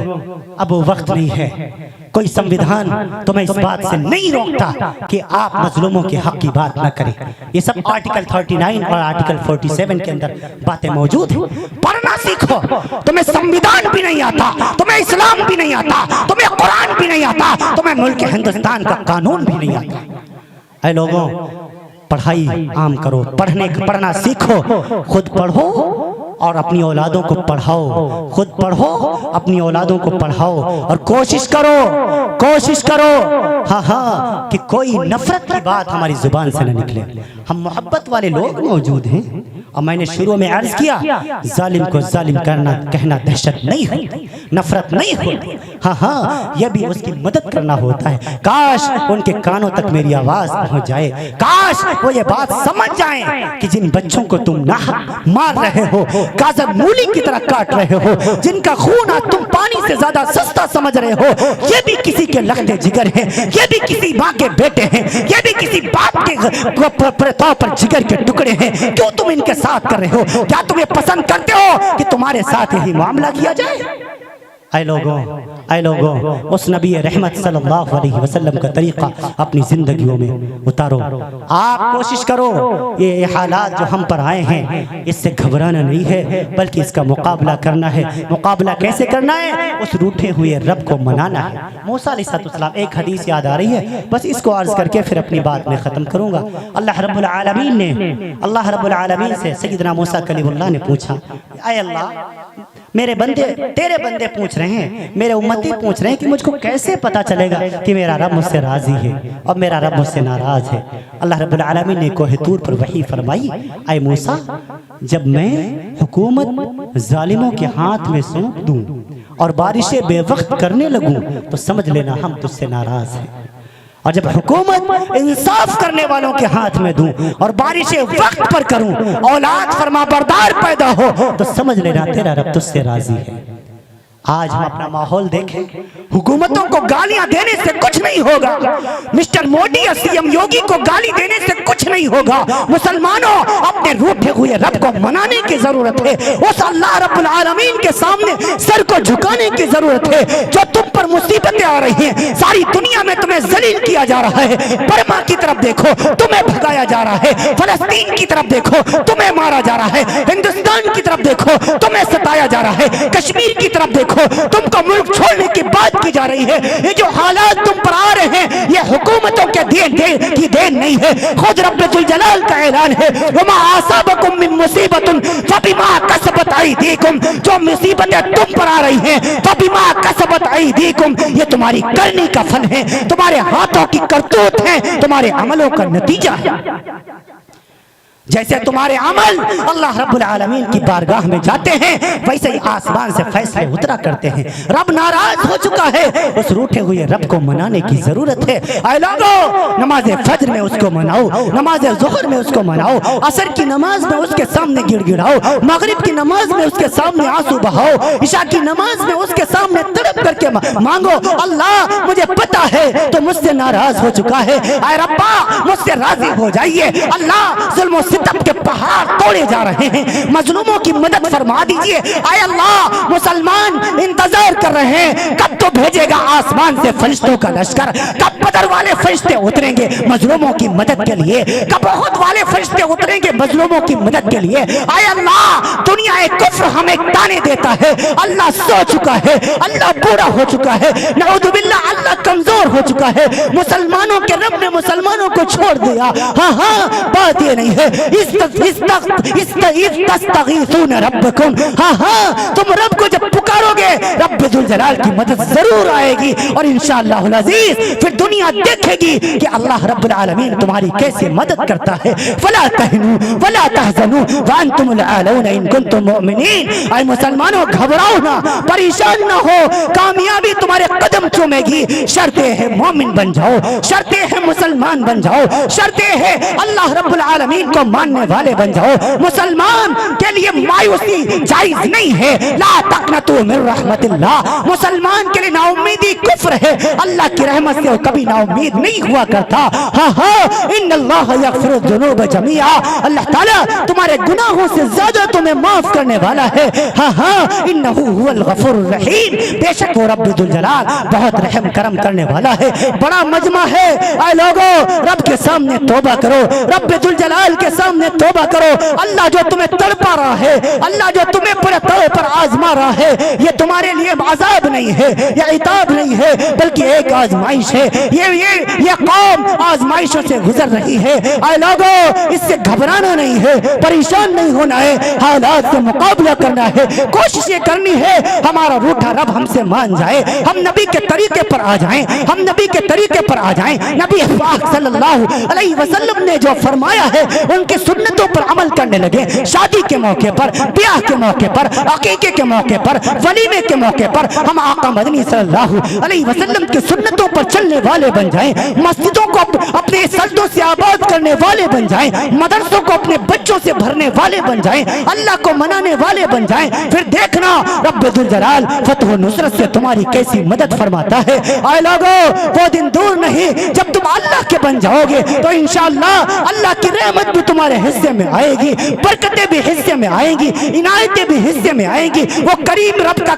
اب وہ وقت نہیں ہے. کوئی سمویدھان تمہیں اس بات سے نہیں روکتا کہ آپ مظلوموں کے حق کی بات نہ کریں. یہ سب آرٹیکل 39 اور آرٹیکل 47 کے اندر باتیں موجود ہیں. پڑھنا سیکھو. تمہیں سمویدھان بھی نہیں آتا, تمہیں اسلام بھی نہیں آتا, تمہیں قرآن بھی نہیں آتا, تمہیں ملک ہندوستان کا قانون بھی نہیں آتا. اے لوگوں پڑھائی عام کرو, پڑھنا سیکھو, خود پڑھو اور اپنی اولادوں کو پڑھاؤ, خود پڑھو اپنی اولادوں کو پڑھاؤ, اور کوشش کرو ہاں ہاں کہ کوئی نفرت کی بات ہماری زبان سے نہ نکلے. ہم محبت والے لوگ موجود ہیں, اور میں نے شروع میں عرض کیا ظالم کو ظالم کہنا دہشت نہیں ہوتی, نفرت نہیں ہوتی. ہاں ہاں یہ بھی اس کی مدد کرنا ہوتا ہے. کاش ان کے کانوں تک میری آواز پہنچ جائے, کاش وہ یہ بات سمجھ جائیں کہ جن بچوں کو تم ناحق مار رہے ہو, گاجر مولی کی طرح کاٹ رہے ہو, جن کا خون تم پانی سے زیادہ سستا سمجھ رہے ہو, یہ بھی کسی کے لختے جگر ہیں, یہ بھی کسی ماں کے بیٹے ہیں, یہ بھی کسی باپ کے طور پر جگر کے ٹکڑے ہیں. کیوں تم ان کے ساتھ کر رہے ہو؟ کیا تم یہ پسند کرتے ہو کہ تمہارے ساتھ یہی معاملہ کیا جائے؟ اے لوگوں اس نبی رحمت صلی اللہ علیہ وسلم کا طریقہ اپنی زندگیوں میں اتارو. آپ کوشش کرو, یہ حالات جو ہم پر آئے ہیں اس سے گھبرانا نہیں ہے بلکہ اس کا مقابلہ کرنا ہے. مقابلہ کیسے کرنا ہے؟ اس روٹھے ہوئے رب کو منانا ہے. موسیٰ علیہ السلام, ایک حدیث یاد آ رہی ہے, بس اس کو عرض کر کے پھر اپنی بات میں ختم کروں گا. اللہ رب العالمین سے سیدنا موسیٰ کلیم اللہ نے پوچھا, اے اللہ میرے بندے, تیرے بندے پوچھ رہے ہیں, میرے امتی پوچھ رہے ہیں کہ مجھ کو کیسے پتا چلے گا کہ میرا رب مجھ سے راضی ہے اور میرا رب مجھ سے ناراض ہے. اللہ رب العالمین نے کوہ طور پر وحی فرمائی, اے موسیٰ جب میں حکومت ظالموں کے ہاتھ میں سونپ دوں اور بارشیں بے وقت کرنے لگوں تو سمجھ لینا ہم تجھ سے ناراض ہیں, اور جب حکومت انصاف کرنے والوں کے ہاتھ میں دوں اور بارشیں وقت پر کروں, اولاد فرما بردار پیدا ہو تو سمجھ لینا تیرا رب تجھ سے راضی ہے. آج ہم اپنا ماحول دیکھیں, حکومتوں کو گالیاں دینے سے کچھ نہیں ہوگا, مسٹر مودی یا سی ایم یوگی کو گالی دینے سے کچھ نہیں ہوگا. مسلمانوں اپنے روٹھے ہوئے رب کو منانے کی ضرورت ہے, اس اللہ رب العالمین کے سامنے سر کو جھکانے کی ضرورت ہے. جو تم پر مصیبتیں آ رہی ہیں, ساری دنیا میں تمہیں ذلیل کیا جا رہا ہے, برما کی طرف دیکھو تمہیں بھگایا جا رہا ہے, فلسطین کی طرف دیکھو تمہیں مارا جا رہا ہے, ہندوستان کی طرف دیکھو تمہیں ستایا جا رہا ہے, کشمیر کی طرف دیکھو تم کو ملک چھوڑنے کی بات کی جا رہی ہے. یہ جو حالات تم پر آ رہے ہیں یہ حکومتوں کے دین نہیں ہے, خود رب ذوالجلال کا اعلان ہے, وما اصابکم من مصیبت فبما کسبت ایدیکم, جو مصیبتیں تم پر آ رہی ہیں فبما کسبت ایدیکم, یہ تمہاری کرنی کا پھل ہے, تمہارے ہاتھوں کی کرتوت ہیں, تمہارے عملوں کا نتیجہ ہے. جیسے تمہارے عمل اللہ رب العالمین کی بارگاہ میں جاتے ہیں ویسے ہی آسمان سے فیصلے اترا کرتے ہیں. رب ناراض ہو چکا ہے, اس روٹھے ہوئے رب کو منانے کی ضرورت ہے. اے لوگوں نماز فجر میں اس کو مناؤ, نماز ظہر میں اس کو مناؤ, عصر کی نماز میں اس کے سامنے گڑ گڑاؤ, مغرب کی نماز میں اس کے سامنے آنسو بہاؤ, عشاء کی نماز میں اس کے سامنے تڑپ کر کے مانگو, اللہ مجھے پتا ہے تو مجھ سے ناراض ہو چکا ہے, اے ربا مجھ سے راضی ہو جائیے. اللہ ظلم و ستم کے پہاڑ توڑے جا رہے ہیں, مظلوموں کی مدد فرما دیجئے. اے اللہ مسلمان انتظار کر رہے ہیں کب تو بھیجے گا آسمان سے فرشتوں کا لشکر, کب بدر والے فرشتے اتریں گے مظلوموں کی مدد کے لیے, کب احد والے فرشتے اتریں گے مظلوموں کی مدد کے لیے. اے اللہ دنیا کفر ہمیں تانے دیتا ہے, اللہ سو چکا ہے, اللہ بوڑھا ہو چکا ہے, نعوذ باللہ اللہ کمزور ہو چکا ہے, مسلمانوں کے رب نے مسلمانوں کو چھوڑ دیا. ہاں بات یہ نہیں ہے. تستغیثون ربکم, ہاں تم رب کو جب پکارو گے رب ذوالجلال کی مدد ضرور آئے گی, اور انشاءاللہ العزیز پھر دنیا دیکھے گی کہ اللہ رب العالمین تمہاری کیسے مدد کرتا ہے. فلا تہنوا ولا تحزنوا وانتم الاعلون ان کنتم مؤمنین. اے مسلمانوں گھبراؤ نہ, پریشان نہ ہو, کامیابی تمہارے قدم چومے گی. شرط ہے مومن بن جاؤ, شرط ہے مسلمان بن جاؤ, شرط ہے اللہ رب العالمین کو ماننے والے بن جاؤ. مسلمان کے لیے مایوسی جائز نہیں ہے. لا تقنطوا من رحمت اللہ, مسلمان کے لیے نا امیدی کفر ہے. اللہ کی رحمت سے وہ کبھی نا امید نہیں ہوا کرتا. ہاں ان اللہ یغفر الذنوب جميعا, اللہ تعالیٰ تمہارے گناہوں سے زیادہ تمہیں معاف کرنے والا ہے. ہاں انہ هو الغفور الرحیم, بے شک وہ رب ذوالجلال بہت رحم کرم کرنے والا ہے. بڑا مجمع ہے, اے لوگوں رب کے سامنے توبہ کرو, رب ذوالجلال کے سامنے توبہ کرو. اللہ جو تمہیں تڑپا رہا ہے, اللہ جو تمہیں پورے طور پر آزما رہا ہے, یہ تمہارے لیے عذاب نہیں ہے, یہ عتاب نہیں ہے, بلکہ ایک آزمائش ہے. یہ قوم آزمائشوں سے گزر رہی ہے. اے لوگوں اس سے گھبرانا نہیں ہے, پریشان نہیں ہونا ہے, حالات سے مقابلہ کرنا ہے. کوشش یہ کرنی ہے ہمارا روٹھا رب ہم سے مان جائے, ہم نبی کے طریقے پر آ جائیں, ہم نبی کے طریقے پر آ جائیں. نبی پاک صلی اللہ علیہ وسلم نے جو فرمایا ہے ان کی سنتوں پر عمل کرنے لگے. شادی کے موقع پر, بیاہ کے موقع پر, عقیقے کے موقع پر, ولیمے کے موقع پر ہم آقا مدنی صلی اللہ علیہ وسلم کی سنتوں پر چلنے والے بن جائیں, مسجدوں کو اپنے سجدوں سے آباد کرنے والے بن جائیں, مدرسوں کو اپنے بچوں سے بھرنے والے بن جائیں, اللہ کو منانے والے بن جائیں. پھر دیکھنا رب ذوالجلال فتح و نصرت سے تمہاری کیسی مدد فرماتا ہے. اے لوگوں وہ دن دور نہیں جب تم اللہ کے بن جاؤ گے تو انشاءاللہ اللہ کی رحمت بھی تمہارے حصے میں آئے گی, برکتیں بھی حصے میں آئیں گی, عنایتیں بھی حصے میں آئیں گی. وہ کریم رب کا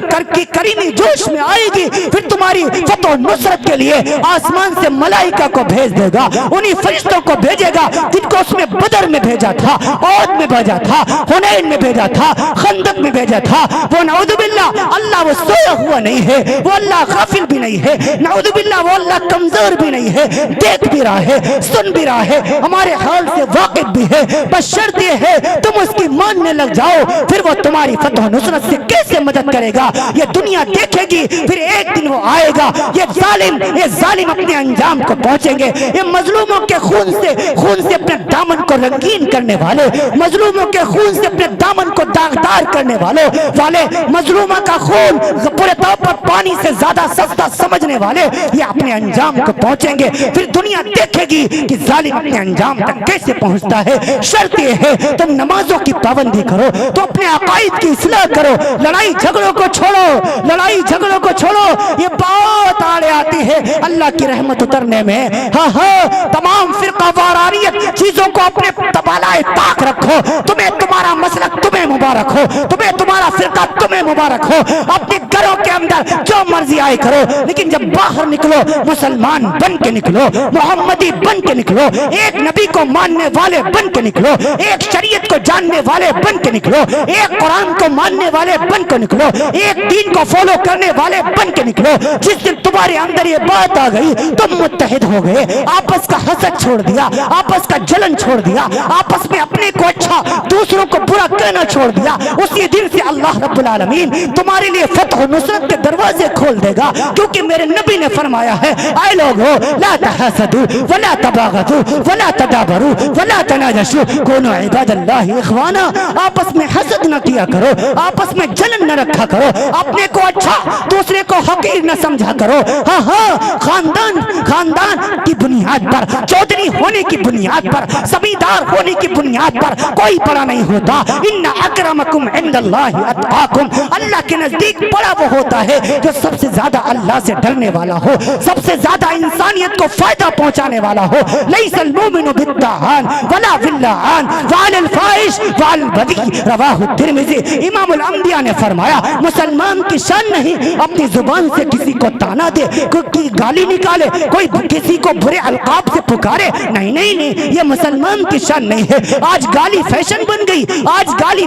کریمی جوش میں آئے گی. پھر تمہاری فتح و نصرت کے لیے آسمان سے ملائکہ کو بھیج دے گا, انہی فرشتوں کو بھیجے گا جن کو اس میں بدر میں بھیجا تھا, عہد میں بھیجا تھا, حنین میں بھیجا تھا, خندق میں بھیجا تھا. وہ نعوذ باللہ اللہ وہ سویا ہوا نہیں ہے, وہ اللہ غافل بھی نہیں ہے, نعوذ باللہ وہ اللہ کمزور بھی نہیں ہے, دیکھ بھی رہا ہے, سن بھی رہا ہے, ہمارے حال سے واقف بھی ہے. بس شرط یہ ہے تم اس کی ماننے لگ جاؤ, پھر وہ تمہاری فتح و نصرت سے کیسے مدد کرے گا یہ دنیا دیکھے گی. پھر ایک دن وہ آئے گا, یہ ظالم اپنے انجام کو پہنچیں گے. یہ مظلوموں کے خون سے اپنے دامن کو رنگین کرنے والے, مظلوموں کے خون سے اپنے دامن کو داغدار کرنے والے, مظلومہ کا خون پورے طور پر پانی سے زیادہ سستا سمجھنے والے یہ اپنے انجام کو پہنچیں گے. پھر دنیا دیکھے گی کہ ظالم اپنے انجام تک کیسے پہنچتا ہے. شرط یہ ہے تم نمازوں کی پابندی کرو, تو اپنے عقائد کی اصلاح کرو, لڑائی جھگڑوں کو چھوڑو, لڑائی جھگڑوں کو چھوڑو. یہ بہت آڑے آتی ہے اللہ کی رحمت اترنے میں. ہاں تمام فرقہ وارانیت چیزوں کو اپنے بالائے طاق رکھو. تمہیں تمہارا مسلک تمہیں مبارک ہو, تمہیں تمہارا فرقہ تمہیں مبارک ہو. اپنے گھروں کے اندر جو مرضی آئے کرو, لیکن جب باہر نکلو مسلمان بن کے نکلو, محمدی بن کے نکلو, ایک نبی کو ماننے والے بن کے نکلو, ایک شریعت کو جاننے والے بن کے نکلو, ایک قرآن کو ماننے والے بن کے نکلو, ایک دین کو فالو کرنے والے بن کے نکلو. جس دن تمہارے اندر یہ بات آ گئی تم متحد ہو گئے, آپس کا حسد چھوڑ دیا, آپس کا جلن چھوڑ دیا, آپس میں اپنے کو اچھا دوسروں کو برا کہنا چھوڑ دیا. اسی دن سے اللہ رب العالمین تمہارے لیے فتح و نصرت کے دروازے کھول دے گا, کیونکہ میرے نبی نے فرمایا ہے اے لوگو لا تحاسدوا ولا تباغضوا ولا تدابروا ولا تناجشوا كونوا عباد اللہ اخوانا. آپس میں حسد نہ کیا کرو, آپس میں جلن نہ رکھا کرو, اپنے کو اچھا دوسرے کو حقیر نہ سمجھا کرو. ہاں خاندان کی بنیاد پر, چودھری ہونے کی بنیاد پر, زمیندار ہونے کی بنیاد پر کوئی بڑا نہیں ہوتا. ان اکرمکم عند اللہ اتقاکم, اللہ کے نزدیک بڑا وہ ہوتا ہے جو سب سے زیادہ اللہ سے ڈرنے والا ہو, سب سے زیادہ انسانیت کو فائدہ پہنچانے والا ہو. لیس المؤمن بالطاعان ولا باللعان وعلى الفاحش وعلى البذيء رواہ الترمذی. امام الانبیاء نے فرمایا مسلمان کی شان نہیں اپنی زبان سے کسی کو تانا دے, کوئی گالی نکالے, کوئی کسی کو برے القاب سے پکارے. نہیں, یہ مسلمان کی شان نہیں ہے. آج گالی فیشن بن گئی, آج گالی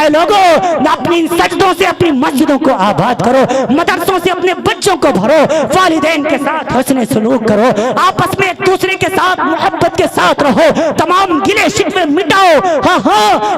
اے لوگوں, اپنی ان سجدوں سے اپنی مسجدوں کو آباد کرو, مدرسوں سے اپنے بچوں کو بھرو, والدین کے ساتھ حسن سلوک کرو, آپس میں ایک دوسرے کے ساتھ محبت کے ساتھ رہو, تمام گلے شکوے مٹاؤ,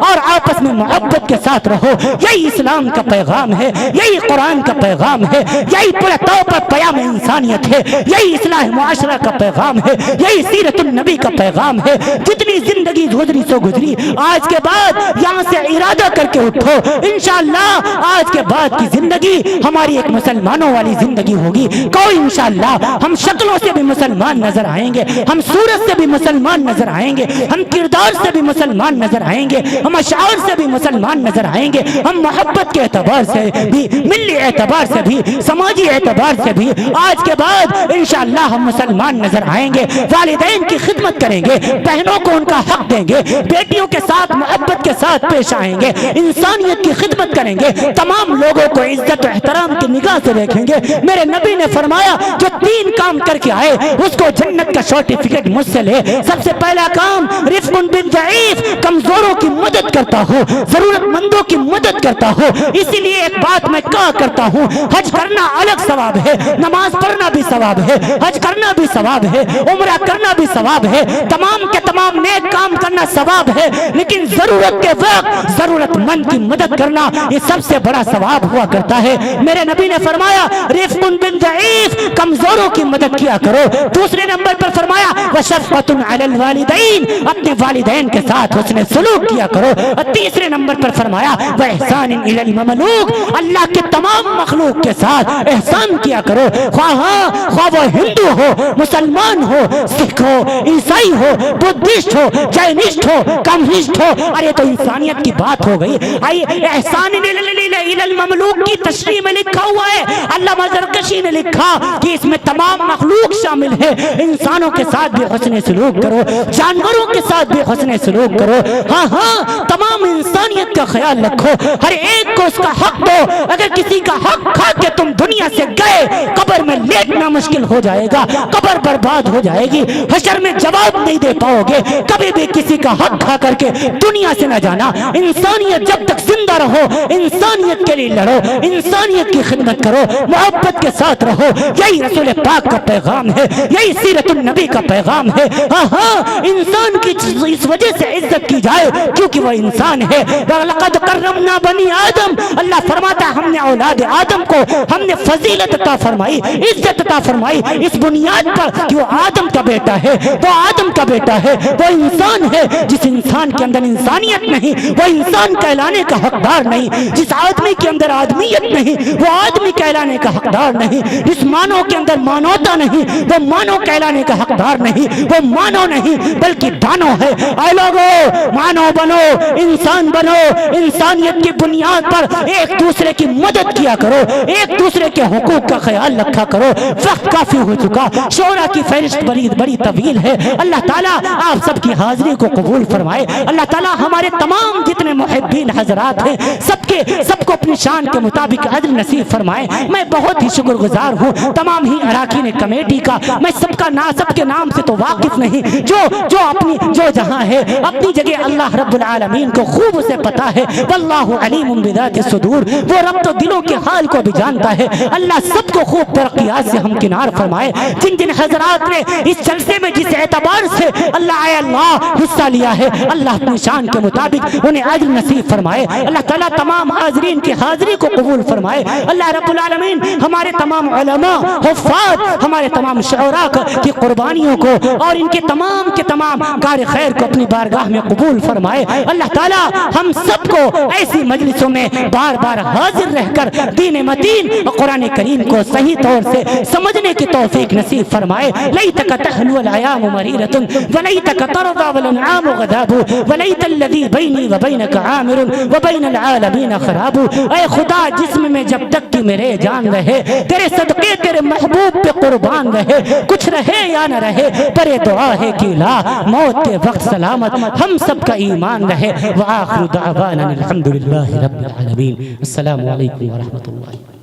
اور آپس میں محبت کے ساتھ رہو. یہی اسلام کا پیغام ہے, یہی قرآن کا پیغام ہے, یہی پورے طور پر پیام انسانیت ہے, یہی اصلاح معاشرہ کا پیغام ہے, یہی سیرت النبی کا پیغام ہے. جتنی زندگی گزری سو گزری, آج کے بعد یہاں سے ارادہ کر کے اٹھو, انشاءاللہ آج کے بعد کی زندگی ہماری ایک مسلمانوں والی زندگی ہوگی. کوئی انشاءاللہ ہم شکلوں سے بھی مسلمان نظر آئیں گے, ہم صورت سے بھی مسلمان نظر آئیں گے, ہم کردار سے بھی مسلمان نظر آئیں گے, ہم اشعار سے بھی مسلمان نظر آئیں گے, ہم محبت کے اعتبار سے بھی, ملی اعتبار سے بھی, سماجی اعتبار سے بھی آج کے بعد انشاءاللہ ہم مسلمان نظر آئیں گے. والدین کی خدمت کریں گے, بہنوں کو ان کا حق دیں گے, بیٹیوں کے ساتھ محبت کے ساتھ پیش آئیں گے, انسانیت کی خدمت کریں گے, تمام لوگوں کو عزت و احترام کی نگاہ سے دیکھیں گے. میرے نبی نے فرمایا جو 3 کام کر کے آئے اس کو جنت کا سرٹیفکیٹ مجھ سے لے. سب سے پہلا کام رفق بالضعیف, کمزوروں کی مدد کرتا ہوں, ضرورت مندوں کی مدد کرتا ہوں. اسی لیے ایک بات میں کہا کرتا ہوں, حج کرنا الگ ثواب ہے, نماز پڑھنا بھی ثواب ہے, حج کرنا بھی ثواب ہے, عمرہ کرنا بھی ثواب ہے, تمام کے تمام نیک کام کرنا ثواب ہے, لیکن ضرورت کے وقت ضرورت مند کی مدد کرنا یہ سب سے بڑا ثواب ہوا کرتا ہے. میرے نبی نے فرمایا رفق بالضعیف, کمزوروں کی مدد کیا کرو. دوسرے نمبر پر فرمایا وشفقۃ علی الوالدین, اپنے والدین کے ساتھ حسن سلوک کیا کرو. اور تیسرے نمبر پر فرمایا واحسان الی المملوک, اللہ کے تمام مخلوق کے ساتھ احسان کیا کرو, خواہ وہ ہندو ہو, مسلمان ہو, سکھ ہو, عیسائی ہو, بدھسٹ ہو, جینسٹ ہو, کمیونسٹ ہو. ارے تو انسانیت کی بات ہو گئی. احسان الی المملوک کی تشریح میں لکھا ہوا ہے, علامہ زرکشی نے لکھا کہ اس میں تمام مخلوق شامل ہے. انسانوں کے ساتھ بھی حسن سلوک کرو, جانوروں کے ساتھ بھی حسن سلوک کرو. تمام انسانیت کا خیال رکھو, ہر ایک کو اس کا حق دو. اگر کسی کا حق کھا کے تم دنیا سے گئے, قبر میں لیٹنا مشکل ہو جائے گا, قبر برباد ہو جائے گی, حشر میں جواب نہیں دے پاؤ گے. کبھی بھی کسی کا حق کھا کر کے دنیا سے نہ جانا. انسانیت جب تک زندہ رہو انسانیت کے لیے لڑو, انسانیت کی خدمت کرو, محبت کے ساتھ رہو. یہی رسول پاک کا پیغام ہے, یہی سیرت النبی کا پیغام ہے. انسان کی اس وجہ سے عزت کی جائے کیونکہ وہ انسان ہے. لقد کرمنا بنی آدم, اللہ فرماتا ہے ہم نے اولاد آدم کو ہم نے فضیلت عطا فرمائی, عزت عطا فرمائی, اس بنیاد پر کہ وہ آدم کا بیٹا ہے, وہ آدم کا بیٹا ہے, وہ انسان ہے. جس انسان کے اندر انسانیت نہیں وہ انسان کہلانے کا حقدار نہیں. جس آدمی کے اندر آدمیت نہیں وہ آدمی کہلانے کا حقدار نہیں. جس مانو کے اندر مانوتا نہیں وہ مانو کہلانے کا حقدار نہیں. وہ مانو نہیں بلکہ دانو ہے. اے لوگو مانو بنو, انسان بنو, انسانیت کی بنیاد پر ایک دوسرے کی مدد کیا کرو, ایک دوسرے کے حقوق کا خیال رکھا کرو. وقت کافی ہو چکا, شورا کی فہرست بڑی طویل ہے. اللہ تعالیٰ آپ سب کی حاضری کو قبول فرمائے. اللہ تعالیٰ ہمارے تمام جتنے محبین حضرات ہیں سب کو اپنی شان کے مطابق اجر نصیب فرمائے. میں بہت ہی شکر گزار ہوں تمام ہی اراکین کمیٹی کا. میں سب کے نام سے تو واقف نہیں, جو جہاں ہے اپنی جگہ اللہ رب العالمین کو خوب اسے پتا ہے. واللہ علیم بذات الصدور, وہ رب تو دلوں کے حال کو بھی جانتا ہے. اللہ سب کو خوب ترقیات سے ہمکنار فرمائے. جن حضرات نے اس جلسے میں جس اعتبار سے اللہ حصہ لیا ہے اللہ اپنی شان کے مطابق انہیں اجر نصیب فرمائے. اللہ تعالیٰ تمام حاضرین کی حاضری کو قبول فرمائے. اللہ رب العالمین ہمارے تمام علماء, حفاظ, ہمارے تمام شعراء کی قربانیوں کو اور ان کے تمام کار خیر کو اپنی بارگاہ میں قبول فرمائے. اللہ تعالیٰ ہم سب کو ایسی مجلسوں میں بار بار حاضر رہ کر دین متین اور قرآن کریم کو صحیح طور سے سمجھنے کی توفیق نصیب فرمائے. لیتک تحلو الایام مریرۃ ولیتک ترضى والانعام غضاب ولیت الذی بینی وبینک عامر وبین العالمین خراب. اے خدا جسم میں جب تک کہ میرے جان رہے تیرے صدقے تیرے محبوب پہ قربان رہے, کچھ رہے یا نہ رہے پر دعا ہے کہ لا موت کے وقت سلامت ہم سب کا ایمان رہے. وآخر دعوانا الحمدللہ رب العالمین. السلام علیکم ورحمۃ اللہ.